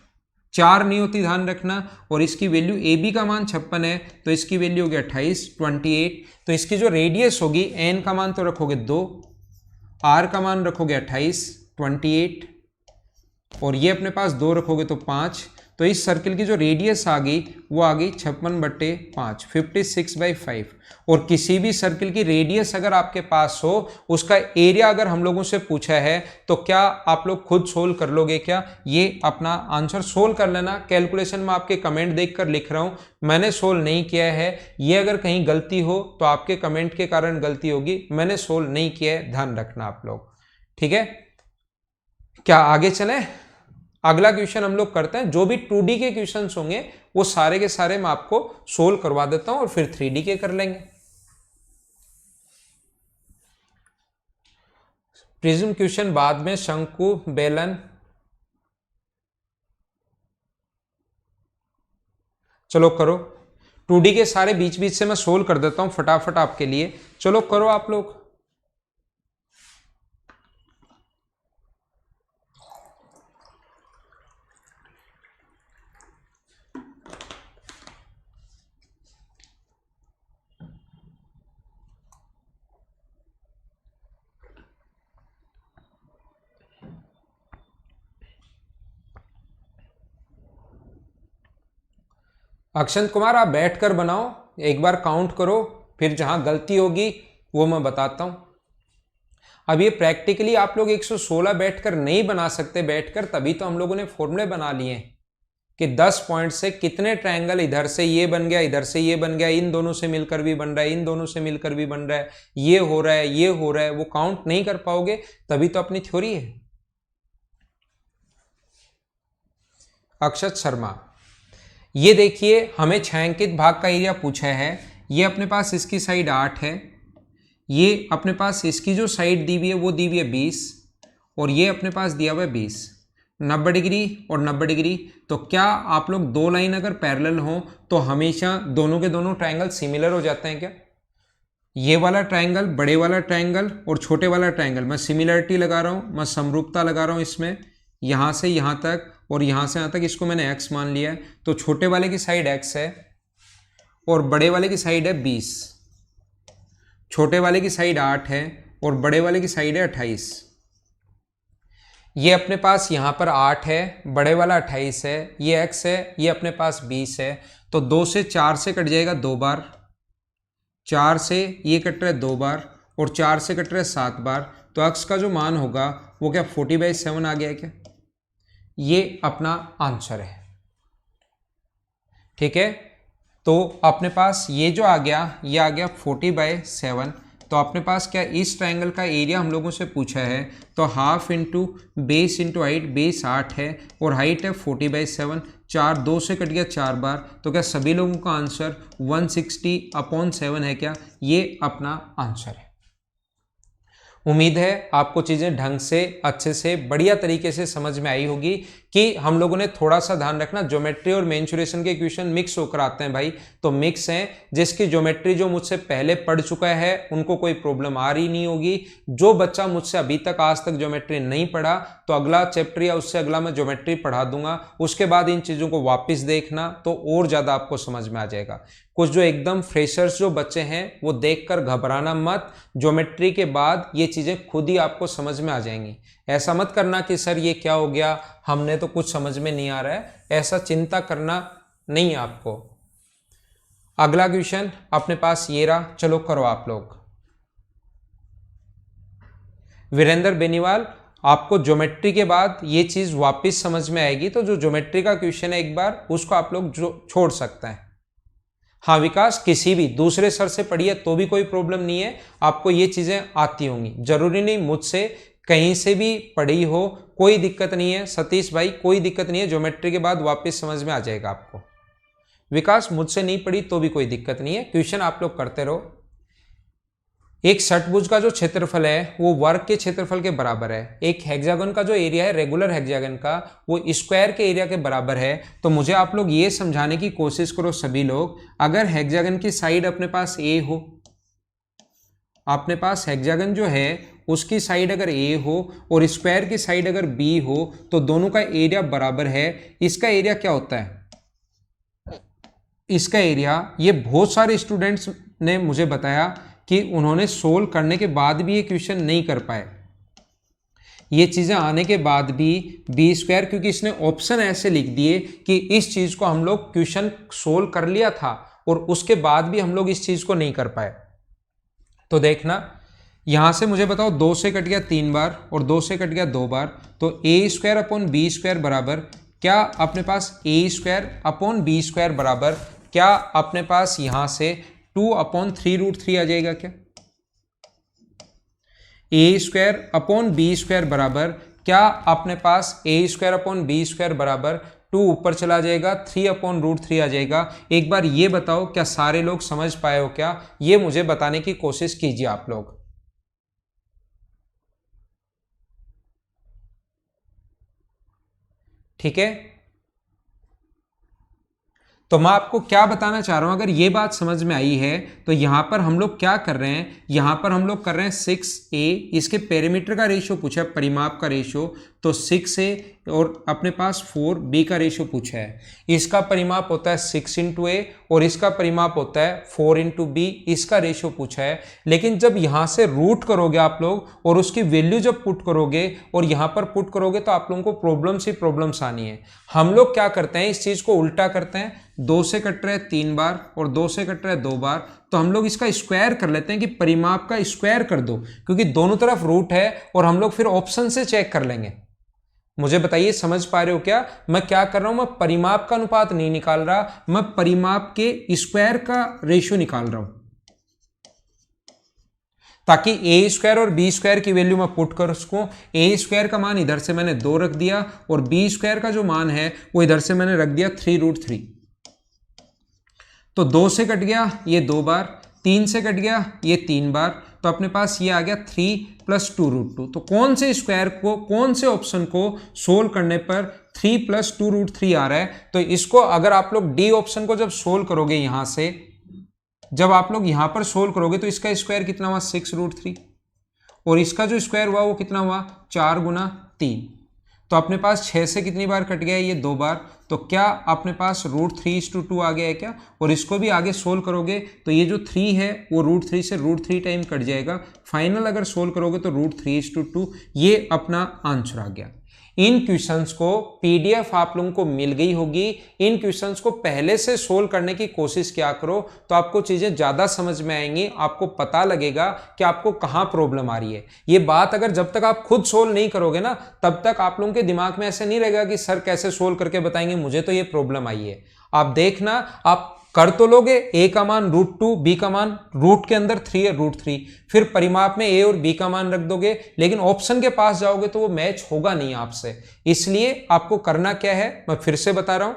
4 नहीं होती, ध्यान रखना। और इसकी वैल्यू ए बी का मान 56 है तो इसकी वैल्यू होगी 28, 28। तो इसकी जो रेडियस होगी, एन का मान तो रखोगे 2, आर का मान रखोगे 28, 28, और ये अपने पास 2 रखोगे तो 5। तो इस सर्किल की जो रेडियस आ गई वो आ गई 56/5, 56/5। और किसी भी सर्किल की रेडियस अगर आपके पास हो, उसका एरिया अगर हम लोगों से पूछा है तो क्या आप लोग खुद सोल्व कर लोगे क्या? ये अपना आंसर सोल्व कर लेना। कैलकुलेशन में आपके कमेंट देखकर लिख रहा हूं, मैंने सोल्व नहीं किया है। ये अगर कहीं गलती हो तो आपके कमेंट के कारण गलती होगी, मैंने सोल्व नहीं किया है, ध्यान रखना आप लोग। ठीक है, क्या आगे चलें? अगला क्वेश्चन हम लोग करते हैं। जो भी 2D के क्वेश्चंस होंगे वो सारे के सारे मैं आपको सोल्व करवा देता हूं और फिर 3D के कर लेंगे। प्रिज्म क्वेश्चन बाद में, शंकु, बेलन, चलो करो। 2D के सारे बीच बीच से मैं सोल्व कर देता हूं फटाफट आपके लिए। चलो करो आप लोग। अक्षंत कुमार, आप बैठकर बनाओ, एक बार काउंट करो, फिर जहां गलती होगी वो मैं बताता हूं। अब ये प्रैक्टिकली आप लोग 116 बैठकर नहीं बना सकते, बैठकर, तभी तो हम लोगों ने फॉर्मूले बना लिए कि 10 पॉइंट से कितने ट्रायंगल, इधर से ये बन गया, इधर से ये बन गया, इन दोनों से मिलकर भी बन रहा है, इन दोनों से मिलकर भी बन रहा है, ये हो रहा है, ये हो रहा है, वो काउंट नहीं कर पाओगे, तभी तो अपनी थ्योरी है। अक्षत शर्मा, ये देखिए हमें छायांकित भाग का एरिया पूछा है। ये अपने पास इसकी साइड 8 है, ये अपने पास इसकी जो साइड दी हुई है वो दी हुई है 20, और ये अपने पास दिया हुआ है 20। 90 डिग्री और 90 डिग्री। तो क्या आप लोग दो लाइन अगर पैरेलल हो तो हमेशा दोनों के दोनों ट्रायंगल सिमिलर हो जाते हैं क्या? ये वाला ट्रायंगल, बड़े वाला ट्रायंगल और छोटे वाला ट्रायंगल, मैं सिमिलरिटी लगा रहा हूँ, मैं समरूपता लगा रहा हूँ इसमें, यहाँ से यहाँ तक और यहाँ से यहाँ तक, इसको मैंने x मान लिया है। तो छोटे वाले की साइड x है और बड़े वाले की साइड है 20, छोटे वाले की साइड 8 है और बड़े वाले की साइड है 28। ये अपने पास यहाँ पर 8 है, बड़े वाला 28 है, ये x है, ये अपने पास 20 है। तो 2 से 4 से कट जाएगा 2 बार, 4 से ये कट रहा है 2 बार, और 4 से कट रहा है 7 बार। तो x का जो मान होगा वो क्या 40/7 आ गया है क्या? ये अपना आंसर है। ठीक है, तो अपने पास ये जो आ गया, ये आ गया 40/7। तो अपने पास क्या इस ट्रायंगल का एरिया हम लोगों से पूछा है, तो half into base into height, base 8 है और हाइट है 40/7, 4 2 से कट गया 4 बार। तो क्या सभी लोगों का आंसर 160/7 है क्या? ये अपना आंसर है। उम्मीद है आपको चीज़ें ढंग से, अच्छे से, बढ़िया तरीके से समझ में आई होगी कि हम लोगों ने थोड़ा सा ध्यान रखना, ज्योमेट्री और मेंसुरेशन के इक्वेशन मिक्स होकर आते हैं भाई, तो मिक्स हैं। जिसकी ज्योमेट्री जो मुझसे पहले पढ़ चुका है उनको कोई प्रॉब्लम आ रही नहीं होगी। जो बच्चा मुझसे अभी तक आज तक ज्योमेट्री नहीं पढ़ा, तो अगला चैप्टर या उससे अगला मैं ज्योमेट्री पढ़ा दूंगा, उसके बाद इन चीज़ों को वापस देखना तो और ज़्यादा आपको समझ में आ जाएगा। कुछ जो एकदम फ्रेशर्स जो बच्चे हैं वो देखकर घबराना मत, ज्योमेट्री के बाद ये चीज़ें खुद ही आपको समझ में आ जाएंगी। ऐसा मत करना कि सर ये क्या हो गया, हमने तो कुछ समझ में नहीं आ रहा है, ऐसा चिंता करना नहीं है आपको। अगला क्वेश्चन अपने पास ये रहा, चलो करो आप लोग। वीरेंद्र बेनीवाल, आपको ज्योमेट्री के बाद ये चीज वापस समझ में आएगी, तो जो ज्योमेट्री का क्वेश्चन है एक बार उसको आप लोग छोड़ सकते हैं। हाँ विकास, किसी भी दूसरे सर से पढ़िए तो भी कोई प्रॉब्लम नहीं है, आपको ये चीजें आती होंगी, जरूरी नहीं मुझसे कहीं से भी पढ़ी हो, कोई दिक्कत नहीं है। सतीश भाई कोई दिक्कत नहीं है, ज्योमेट्री के बाद वापस समझ में आ जाएगा आपको। विकास मुझसे नहीं पढ़ी तो भी कोई दिक्कत नहीं है, क्वेश्चन आप लोग करते रहो। एक षटभुज का जो क्षेत्रफल है वो वर्ग के क्षेत्रफल के बराबर है। एक हेक्सागन का जो एरिया है, रेगुलर हेक्सागन का, वो स्क्वायर के एरिया के बराबर है। तो मुझे आप लोग ये समझाने की कोशिश करो सभी लोग, अगर हेक्सागन की साइड अपने पास ए हो, अपने पास हेक्सागन जो है उसकी साइड अगर ए हो और स्क्वायर की साइड अगर बी हो, तो दोनों का एरिया बराबर है। इसका एरिया क्या होता है? इसका एरिया, ये बहुत सारे स्टूडेंट्स ने मुझे बताया कि उन्होंने सोल्व करने के बाद भी ये क्वेश्चन नहीं कर पाए, ये चीज़ें आने के बाद भी बी स्क्वायर, क्योंकि इसने ऑप्शन ऐसे लिख दिए कि इस चीज़ को हम लोग क्वेश्चन सोल्व कर लिया था और उसके बाद भी हम लोग इस चीज़ को नहीं कर पाए। तो देखना, यहां से मुझे बताओ 2 से कट गया 3 बार और 2 से कट गया 2 बार, तो ए स्क्वायर अपॉन बी स्क्वायर बराबर क्या अपने पास ए स्क्वायर अपॉन बी स्क्वायर बराबर क्या अपने पास यहां से 2/3√3 आ जाएगा क्या? ए स्क्वायर अपॉन बी स्क्वायर बराबर क्या अपने पास ए स्क्वायर अपॉन बी स्क्वायर बराबर 2 ऊपर चला जाएगा, 3/√3 आ जाएगा। एक बार ये बताओ क्या सारे लोग समझ पाए हो क्या? ये मुझे बताने की कोशिश कीजिए आप लोग। ठीक है, तो मैं आपको क्या बताना चाह रहा हूं, अगर ये बात समझ में आई है तो यहां पर हम लोग क्या कर रहे हैं, यहां पर हम लोग कर रहे हैं 6a, इसके पेरीमीटर का रेशियो पूछा है, परिमाप का रेशियो, तो 6a और अपने पास 4b का रेशियो पूछा है। इसका परिमाप होता है 6 × a और इसका परिमाप होता है 4 × b, इसका रेशियो पूछा है। लेकिन जब यहां से रूट करोगे आप लोग और उसकी वैल्यू जब पुट करोगे और यहां पर पुट करोगे तो आप लोगों को प्रॉब्लम्स ही प्रॉब्लम्स आनी है। हम लोग क्या करते हैं, इस चीज को उल्टा करते हैं, 2 से कट रहे 3 बार और 2 से कट रहे 2 बार, तो हम लोग इसका स्क्वायर कर लेते हैं कि परिमाप का स्क्वायर कर दो, क्योंकि दोनों तरफ रूट है और हम लोग फिर ऑप्शन से चेक कर लेंगे। मुझे बताइए समझ पा रहे हो क्या? मैं क्या कर रहा हूं, मैं परिमाप का अनुपात नहीं निकाल रहा, मैं परिमाप के स्क्वायर का रेशियो निकाल रहा हूं, ताकि ए स्क्वायर और बी स्क्वायर की वैल्यू मैं पुट कर सकूं। ए स्क्वायर का मान इधर से मैंने 2 रख दिया और बी स्क्वायर का जो मान है वो इधर से मैंने रख दिया 3√3। तो 2 से कट गया ये 2 बार, 3 से कट गया ये 3 बार, तो अपने पास ये आ गया 3 + 2√2। तो कौन से स्क्वायर को, कौन से ऑप्शन को सोल्व करने पर 3 + 2√3 आ रहा है? तो इसको अगर आप लोग डी ऑप्शन को जब सोल्व करोगे, यहां से जब आप लोग यहां पर सोल्व करोगे तो इसका स्क्वायर कितना हुआ 6√3 और इसका जो स्क्वायर हुआ वो कितना हुआ 4 × 3। तो अपने पास 6 से कितनी बार कट गया ये 2 बार, तो क्या अपने पास √3:2 आ गया है क्या? और इसको भी आगे सोल्व करोगे तो ये जो 3 है वो √3 से √3 टाइम कट जाएगा। फाइनल अगर सोल्व करोगे तो √3:2, ये अपना आंसर आ गया। इन क्वेश्चंस को पीडीएफ आप लोगों को मिल गई होगी। इन क्वेश्चंस को पहले से सोल्व करने की कोशिश किया करो, तो आपको चीजें ज्यादा समझ में आएंगी, आपको पता लगेगा कि आपको कहां प्रॉब्लम आ रही है। ये बात अगर जब तक आप खुद सोल्व नहीं करोगे ना, तब तक आप लोगों के दिमाग में ऐसे नहीं रहेगा कि सर कैसे सोल्व करके बताएंगे, मुझे तो ये प्रॉब्लम आई है। आप देखना, आप कर तो लोगे, a का मान √2, b का मान रूट के अंदर 3 है √3, फिर परिमाप में a और b का मान रख दोगे, लेकिन ऑप्शन के पास जाओगे तो वो मैच होगा नहीं आपसे। इसलिए आपको करना क्या है, मैं फिर से बता रहा हूं।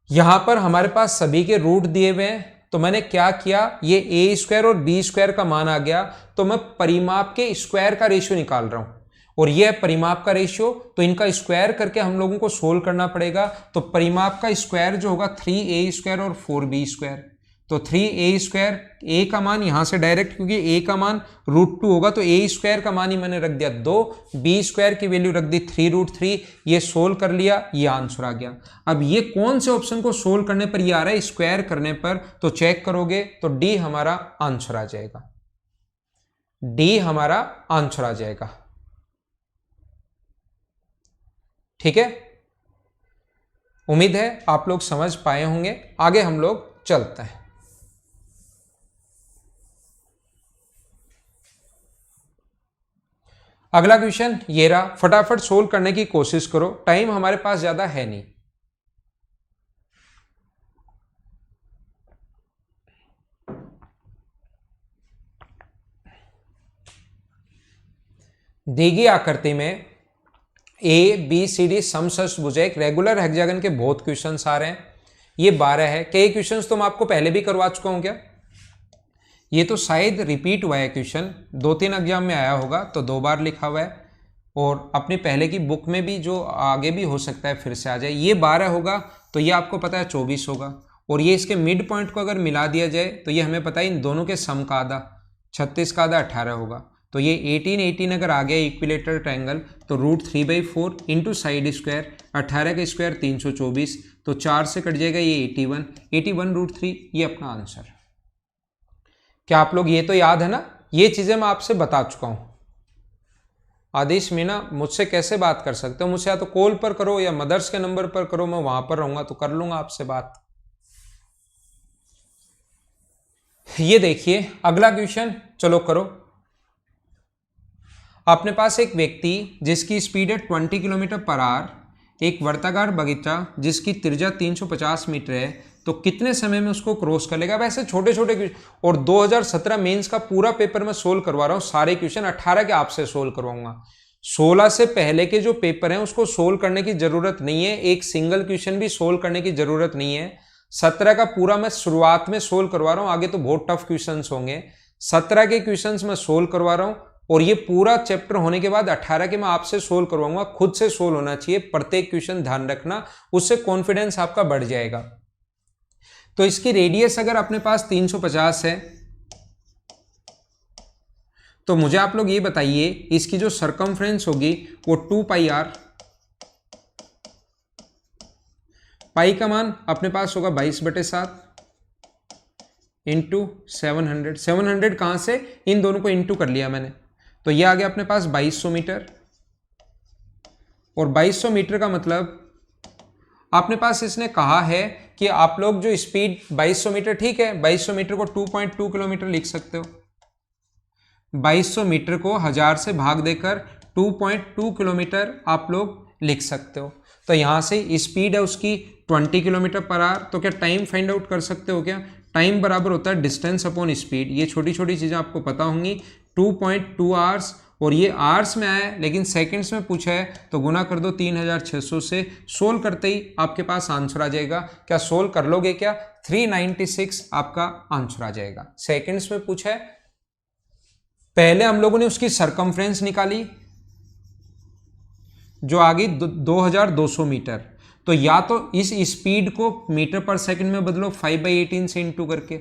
यहां पर हमारे पास सभी के रूट दिए हुए हैं, तो मैंने क्या किया, ये a² और b² का मान आ गया, तो मैं परिमाप के स्क्वायर का रेशियो निकाल रहा हूं, और यह है परिमाप का रेशियो, तो इनका स्क्वायर करके हम लोगों को सोल्व करना पड़ेगा। तो परिमाप का स्क्वायर जो होगा 3a² और 4b², तो 3a², a का मान यहां से डायरेक्ट, क्योंकि a का मान √2 होगा तो a² का मान ही मैंने रख दिया 2, b² की वैल्यू रख दी 3√3, ये सोल्व कर लिया, ये आंसर आ गया। अब ये कौन से ऑप्शन को सोल्व करने पर ये आ रहा है, स्क्वायर करने पर, तो चेक करोगे तो डी हमारा आंसर आ जाएगा, डी हमारा आंसर आ जाएगा। ठीक है, उम्मीद है आप लोग समझ पाए होंगे। आगे हम लोग चलते हैं। अगला क्वेश्चन ये रहा, फटाफट सोल्व करने की कोशिश करो, टाइम हमारे पास ज्यादा है नहीं। दी गई आकृति में ABCD समषष्ठभुज एक रेगुलर हेक्सागन के बहुत क्वेश्चन आ रहे हैं। ये 12 है। कई क्वेश्चन तो मैं आपको पहले भी करवा चुका हूं क्या? ये तो शायद रिपीट हुआ है क्वेश्चन, 2-3 एग्जाम में आया होगा, तो 2 बार लिखा हुआ है, और अपनी पहले की बुक में भी जो आगे भी हो सकता है फिर से आ जाए। ये 12 होगा तो ये आपको पता है 24 होगा, और ये इसके मिड पॉइंट को अगर मिला दिया जाए तो ये हमें पता है इन दोनों के सम का आधा, 36 का आधा 18 होगा। तो ये 18 अगर आ गया इक्विलेटरल ट्रायंगल, तो √3/4 इंटू साइड स्क्वायर, 18 का स्क्वायर 324, तो 4 से कट जाएगा ये 81 √3, ये अपना आंसर। क्या आप लोग, ये तो याद है ना, ये चीजें मैं आपसे बता चुका हूं। आदेश मीना मुझसे कैसे बात कर सकते हो, मुझसे या तो कॉल पर करो या मदर्स के नंबर पर करो, मैं वहां पर रहूंगा तो कर लूंगा आपसे बात। ये देखिए अगला क्वेश्चन, चलो करो। अपने पास एक व्यक्ति जिसकी स्पीड है 20 किलोमीटर पर आवर, एक वर्ताकार बगीचा जिसकी त्रिज्या 350 मीटर है, तो कितने समय में उसको क्रॉस कर लेगा। वैसे छोटे छोटे क्वेश्चन, और 2017 मेंस का पूरा पेपर मैं सोल्व करवा रहा हूं, सारे क्वेश्चन 18 के आपसे सोल्व करवाऊंगा। 16 से पहले के जो पेपर हैं उसको सोल्व करने की जरूरत नहीं है, एक सिंगल क्वेश्चन भी सोल्व करने की जरूरत नहीं है। 17 का पूरा मैं शुरुआत में सोल्व करवा रहा हूं, आगे तो बहुत टफ क्वेश्चन होंगे। 17 के क्वेश्चन मैं सोल्व करवा रहा हूं, और ये पूरा चैप्टर होने के बाद 18 के मैं आपसे सोल्व करवाऊंगा। खुद से सोल्व होना चाहिए प्रत्येक क्वेश्चन, ध्यान रखना, उससे कॉन्फिडेंस आपका बढ़ जाएगा। तो इसकी रेडियस अगर अपने पास 350 है, तो मुझे आप लोग ये बताइए इसकी जो सरकमफ्रेंस होगी वो 2πr, पाई का मान अपने पास होगा 22/7 इंटू 700। 700 कहां से, इन दोनों को इंटू कर लिया मैंने, तो ये आ गया अपने पास 2200 मीटर। और 2200 मीटर का मतलब अपने पास इसने कहा है कि आप लोग जो स्पीड 2200 मीटर, ठीक है, 2200 मीटर को 2.2 किलोमीटर लिख सकते हो। 2200 मीटर को 1000 से भाग देकर 2.2 किलोमीटर आप लोग लिख सकते हो। तो यहां से स्पीड है उसकी 20 किलोमीटर पर आवर, तो क्या टाइम फाइंड आउट कर सकते हो क्या? टाइम बराबर होता है डिस्टेंस अपॉन स्पीड। ये छोटी छोटी चीजें आपको पता होंगी। 2.2 आवर्स, और ये आवर्स में आया है लेकिन सेकंड्स में पूछा है, तो गुना कर दो 3600 से। सोल्व करते ही आपके पास आंसर आ जाएगा। क्या सोल्व कर लोगे क्या? 396 आपका आंसर आ जाएगा। सेकंड्स में पूछा है। पहले हम लोगों ने उसकी सरकमफ्रेंस निकाली जो आ गई 2200 मीटर, तो या तो इस स्पीड को मीटर पर सेकंड में बदलो 5/18 से इंटू करके,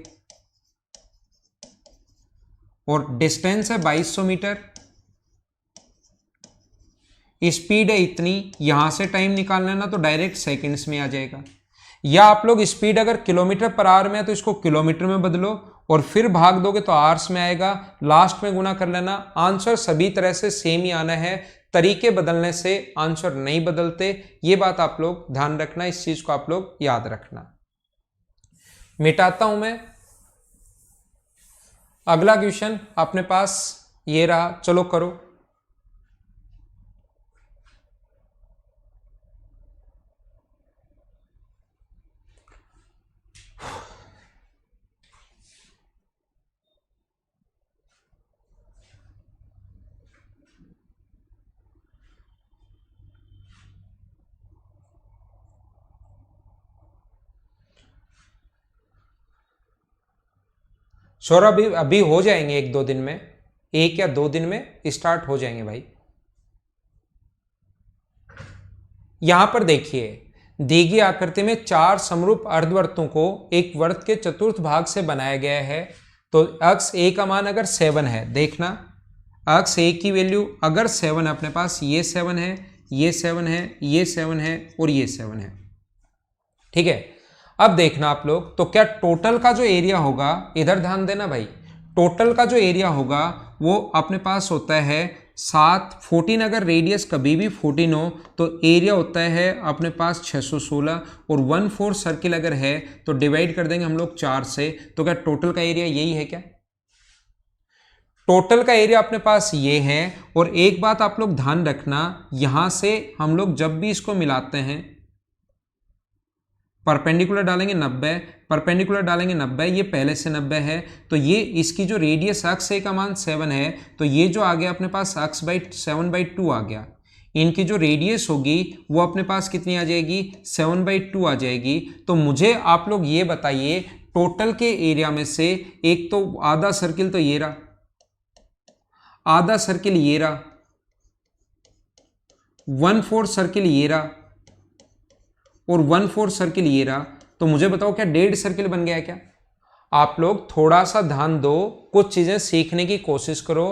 और डिस्टेंस है 2200 मीटर, स्पीड है इतनी, यहां से टाइम निकालना ना तो डायरेक्ट सेकंड्स में आ जाएगा। या आप लोग स्पीड अगर किलोमीटर पर आवर में है तो इसको किलोमीटर में बदलो और फिर भाग दोगे तो आवर्स में आएगा, लास्ट में गुना कर लेना। आंसर सभी तरह से सेम ही आना है। तरीके बदलने से आंसर नहीं बदलते, ये बात आप लोग ध्यान रखना, इस चीज को आप लोग याद रखना। मिटाता हूं मैं। अगला क्वेश्चन अपने पास ये रहा, चलो करो। सौरभ अभी हो जाएंगे 1-2 दिन में, 1 या 2 दिन में स्टार्ट हो जाएंगे भाई। यहां पर देखिए, दी गई आकृति में 4 समरूप अर्धवृत्तों को एक वृत्त के चतुर्थ भाग से बनाया गया है। तो अक्ष ए का मान अगर 7 है, देखना अक्ष ए की वैल्यू अगर 7 है अपने पास, ये 7 है, ये 7 है, ये 7 है और ये 7 है, ठीक है। अब देखना आप लोग, तो क्या टोटल का जो एरिया होगा, इधर ध्यान देना भाई, टोटल का जो एरिया होगा वो अपने पास होता है 7, 14 अगर रेडियस कभी भी 14 हो तो एरिया होता है अपने पास 616, और 1/4 सर्किल अगर है तो डिवाइड कर देंगे हम लोग 4 से। तो क्या टोटल का एरिया यही है क्या? टोटल का एरिया अपने पास ये है। और एक बात आप लोग ध्यान रखना, यहां से हम लोग जब भी इसको मिलाते हैं, परपेंडिकुलर डालेंगे 90, परपेंडिकुलर डालेंगे 90, ये पहले से 90 है, तो ये इसकी जो रेडियस अक्ष ए का मान 7 है, तो ये जो आ गया अपने पास अक्ष बाई 7/2 आ गया। इनकी जो रेडियस होगी वो अपने पास कितनी आ जाएगी? 7/2 आ जाएगी। तो मुझे आप लोग ये बताइए, टोटल के एरिया में से एक तो आधा सर्किल तो ये रहा, आधा सर्किल ये रहा, 1/4 सर्किल ये रहा और 1/4 सर्किल ये रहा, तो मुझे बताओ क्या 1.5 सर्किल बन गया है क्या? आप लोग थोड़ा सा ध्यान दो, कुछ चीजें सीखने की कोशिश करो।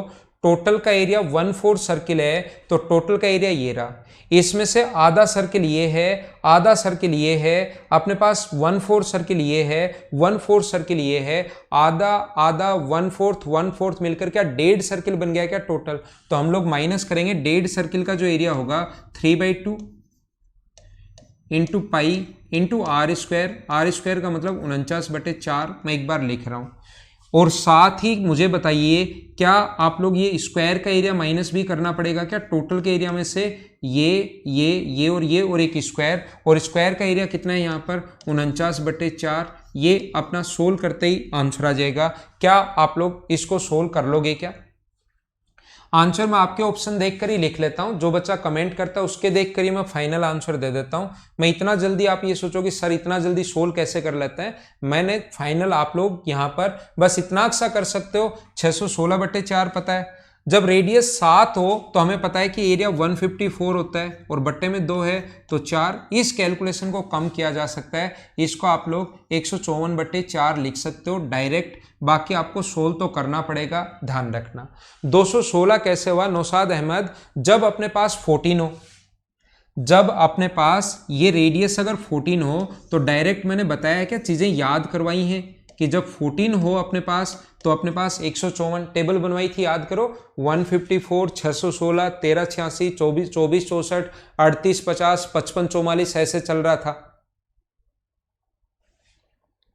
टोटल का एरिया 1/4 सर्किल है, तो टोटल का एरिया ये रहा, इसमें से आधा सर्किल ये है, आधा सर्किल ये है, अपने पास 1/4 सर्किल ये है, 1/4 सर्किल ये है, आधा आधा 1/4 मिलकर क्या 1.5 सर्किल बन गया क्या टोटल? तो हम लोग माइनस करेंगे, 1.5 सर्किल का जो एरिया होगा 3/2 into pi into R square का मतलब 49/4 मैं एक बार लिख रहा हूं। और साथ ही मुझे बताइए, क्या आप लोग ये स्क्वायर का एरिया माइनस भी करना पड़ेगा क्या? टोटल के एरिया में से ये और एक स्क्वायर, और स्क्वायर का एरिया कितना है यहाँ पर? 49/4। ये अपना सोल्व करते ही आंसर आ जाएगा। क्या आप लोग इसको सोल्व कर लोगे क्या? आंसर मैं आपके ऑप्शन देखकर ही लिख लेता हूं, जो बच्चा कमेंट करता है उसके देखकर ही मैं फाइनल आंसर दे देता हूं। मैं इतना जल्दी, आप ये सोचो कि सर इतना जल्दी सोल्व कैसे कर लेते हैं, मैंने फाइनल आप लोग यहां पर बस इतना सा कर सकते हो। 616/4 पता है, जब रेडियस 7 हो तो हमें पता है कि एरिया 154 होता है और बट्टे में 2 है तो 4। इस कैलकुलेशन को कम किया जा सकता है, इसको आप लोग 154/4 लिख सकते हो डायरेक्ट। बाकी आपको सोल्व तो करना पड़ेगा, ध्यान रखना। 216 कैसे हुआ नौशाद अहमद? जब अपने पास 14 हो, जब अपने पास ये रेडियस अगर 14 हो तो डायरेक्ट मैंने बताया क्या चीजें याद करवाई हैं कि जब 14 हो अपने पास तो अपने पास 154 टेबल बनवाई थी, याद करो, 154, 616, 1386, 24, 64, 38, 50, 55, 44 ऐसे चल रहा था।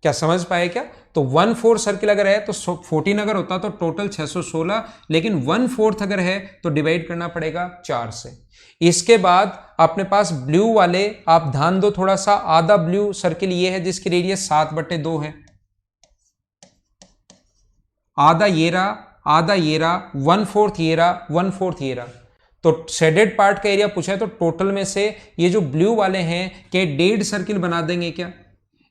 क्या समझ पाए क्या? तो 1/4 सर्किल अगर है तो 14 अगर होता तो टोटल 616, लेकिन 1/4 अगर है तो डिवाइड करना पड़ेगा 4 से। इसके बाद अपने पास ब्लू वाले, आप ध्यान दो थोड़ा सा, आधा ब्लू सर्किल ये है जिसकी रेडियस 7/2 है, आधा ये रहा, आधा ये रहा, 1/4 ये रहा, 1/4 ये रहा। तो शेडेड पार्ट का एरिया पूछा है, तो टोटल में से ये जो ब्लू वाले हैं क्या 1.5 सर्किल बना देंगे क्या?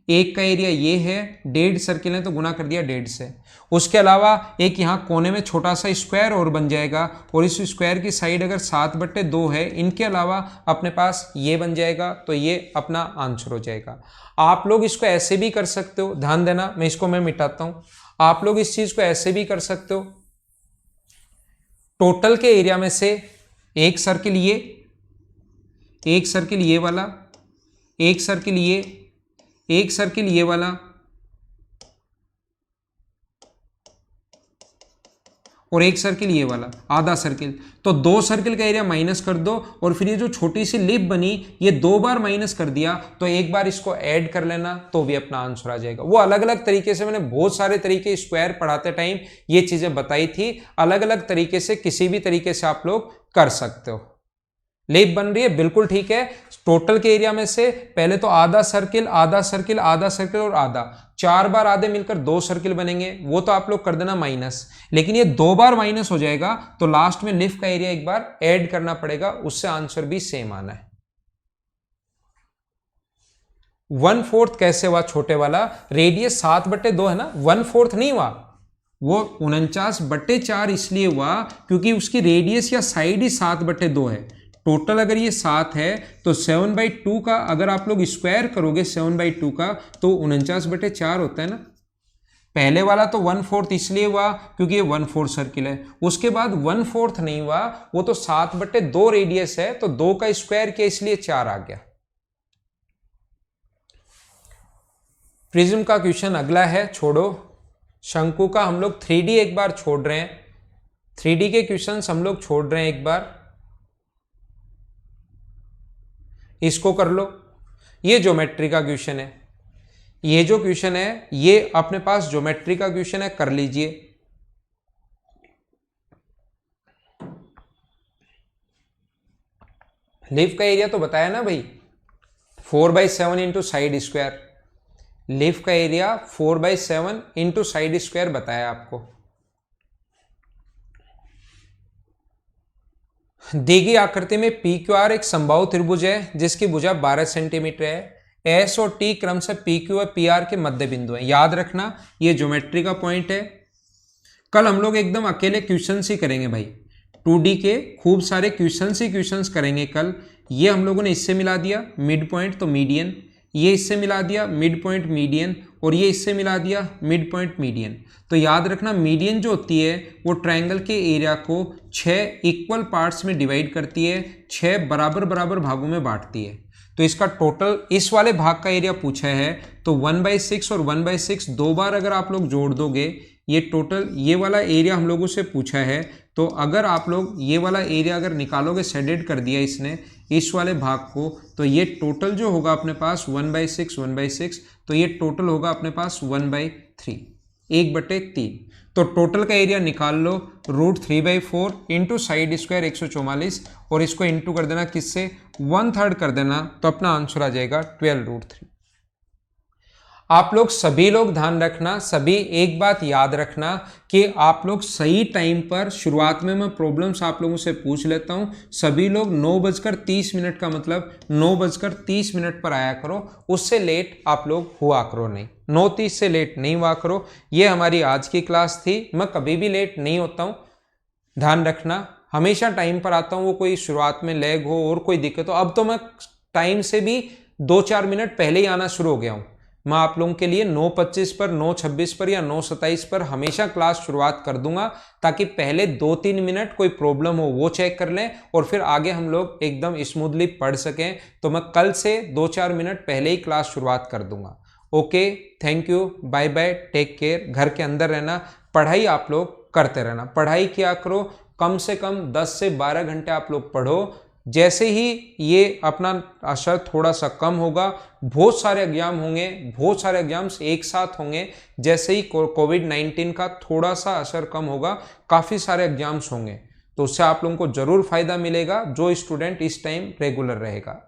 एक का एरिया ये है, 1.5 सर्किल है तो गुना कर दिया 1.5 से। उसके अलावा एक यहाँ कोने में छोटा सा स्क्वायर और बन जाएगा, और इस स्क्वायर की साइड अगर 7/2 है, इनके अलावा अपने पास ये बन जाएगा, तो ये अपना आंसर हो जाएगा। आप लोग इसको ऐसे भी कर सकते हो, ध्यान देना, मैं मिटाता हूं। आप लोग इस चीज को ऐसे भी कर सकते हो, टोटल के एरिया में से एक सर्किल ये, एक सर्किल ये वाला, एक सर्किल ये, एक सर्किल ये वाला, और एक सर्किल ये वाला आधा सर्किल, तो 2 सर्किल का एरिया माइनस कर दो और फिर ये जो छोटी सी लिप बनी ये 2 बार माइनस कर दिया तो एक बार इसको ऐड कर लेना तो भी अपना आंसर आ जाएगा। वो अलग अलग तरीके से, मैंने बहुत सारे तरीके स्क्वायर पढ़ाते टाइम ये चीजें बताई थी, अलग अलग तरीके से किसी भी तरीके से आप लोग कर सकते हो। लिप बन रही है, बिल्कुल ठीक है। टोटल के एरिया में से पहले तो आधा सर्किल आधा सर्किल आधा सर्किल और आधा, 4 बार आधे मिलकर 2 सर्किल बनेंगे, वो तो आप लोग कर देना माइनस, लेकिन ये 2 बार माइनस हो जाएगा तो लास्ट में लिप का एरिया एक बार ऐड करना पड़ेगा, उससे आंसर भी सेम आना है। 1/4 कैसे हुआ छोटे वाला, रेडियस 7/2 है ना, 1/4 नहीं हुआ, वो 49/4 इसलिए हुआ क्योंकि उसकी रेडियस या साइड ही 7/2 है। टोटल अगर ये 7 है तो 7/2 का अगर आप लोग स्क्वायर करोगे 7/2 का तो 49/4 होता है ना। पहले वाला तो 1/4 इसलिए हुआ क्योंकि ये 1/4 सर्किल है, उसके बाद 1/4 नहीं हुआ, वो तो 7/2 रेडियस है तो 2 का स्क्वायर किया इसलिए 4 आ गया। प्रिज्म का क्वेश्चन अगला है, छोड़ो। शंकु का हम लोग 3D एक बार छोड़ रहे हैं, 3D के क्वेश्चंस हम लोग छोड़ रहे हैं एक बार, इसको कर लो। ये ज्योमेट्री का क्वेश्चन है, ये जो क्वेश्चन है ये अपने पास ज्योमेट्री का क्वेश्चन है, कर लीजिए। लिफ का एरिया तो बताया ना भाई, 4/7 इंटू साइड स्क्वायर। लिफ का एरिया 4/7 इंटू साइड स्क्वायर बताया आपको। दी गई आकृति में पी क्यू आर एक समबाहु त्रिभुज है जिसकी भुजा 12 सेंटीमीटर है। एस और टी क्रम से पी क्यू और पी आर के मध्य बिंदु है। याद रखना ये ज्योमेट्री का पॉइंट है। कल हम लोग एकदम अकेले क्वेश्चंस ही करेंगे भाई, 2D के खूब सारे क्वेश्चंस करेंगे कल। ये हम लोगों ने इससे मिला दिया मिड पॉइंट तो मीडियन, ये इससे मिला दिया मिड पॉइंट मीडियन, और ये इससे मिला दिया मिड पॉइंट मीडियन। तो याद रखना मीडियन जो होती है वो ट्रायंगल के एरिया को 6 इक्वल पार्ट्स में डिवाइड करती है, 6 बराबर बराबर भागों में बांटती है। तो इसका टोटल इस वाले भाग का एरिया पूछा है तो 1/6 और 1/6 2 बार अगर आप लोग जोड़ दोगे, ये टोटल ये वाला एरिया हम लोगों से पूछा है। तो अगर आप लोग ये वाला एरिया अगर निकालोगे, शेडेड कर दिया इसने इस वाले भाग को, तो ये टोटल जो होगा अपने पास 1/6 तो ये टोटल होगा अपने पास 1/3, 1/3। तो टोटल का एरिया निकाल लो, √3/4 इंटू साइड स्क्वायर 144 और इसको इंटू कर देना किससे, 1/3 कर देना, तो अपना आंसर आ जाएगा 12√3। आप लोग सभी लोग ध्यान रखना, सभी एक बात याद रखना कि आप लोग सही टाइम पर, शुरुआत में मैं प्रॉब्लम्स आप लोगों से पूछ लेता हूं, सभी लोग 9:30 का मतलब 9:30 पर आया करो, उससे लेट आप लोग हुआ करो नहीं, 9:30 से लेट नहीं हुआ करो। ये हमारी आज की क्लास थी, मैं कभी भी लेट नहीं होता हूँ, ध्यान रखना, हमेशा टाइम पर आता हूँ। वो कोई शुरुआत में लैग हो और कोई दिक्कत हो, अब तो मैं टाइम से भी 2-4 मिनट पहले ही आना शुरू हो गया हूँ। मैं आप लोगों के लिए 9:25 पर, 9:26 पर या 9:27 पर हमेशा क्लास शुरुआत कर दूंगा, ताकि पहले 2-3 मिनट कोई प्रॉब्लम हो वो चेक कर लें और फिर आगे हम लोग एकदम स्मूथली पढ़ सकें। तो मैं कल से 2-4 मिनट पहले ही क्लास शुरुआत कर दूंगा। Okay, thank you, bye bye, take care. घर के अंदर रहना, पढ़ाई आप लोग करते रहना, पढ़ाई किया करो, कम से कम 10 से 12 घंटे आप लोग पढ़ो। जैसे ही ये अपना असर थोड़ा सा कम होगा, बहुत सारे एग्जाम होंगे, बहुत सारे एग्जाम्स एक साथ होंगे, जैसे ही कोविड-19 का थोड़ा सा असर कम होगा, काफ़ी सारे एग्जाम्स होंगे, तो उससे आप लोगों को ज़रूर फायदा मिलेगा जो स्टूडेंट इस टाइम रेगुलर रहेगा।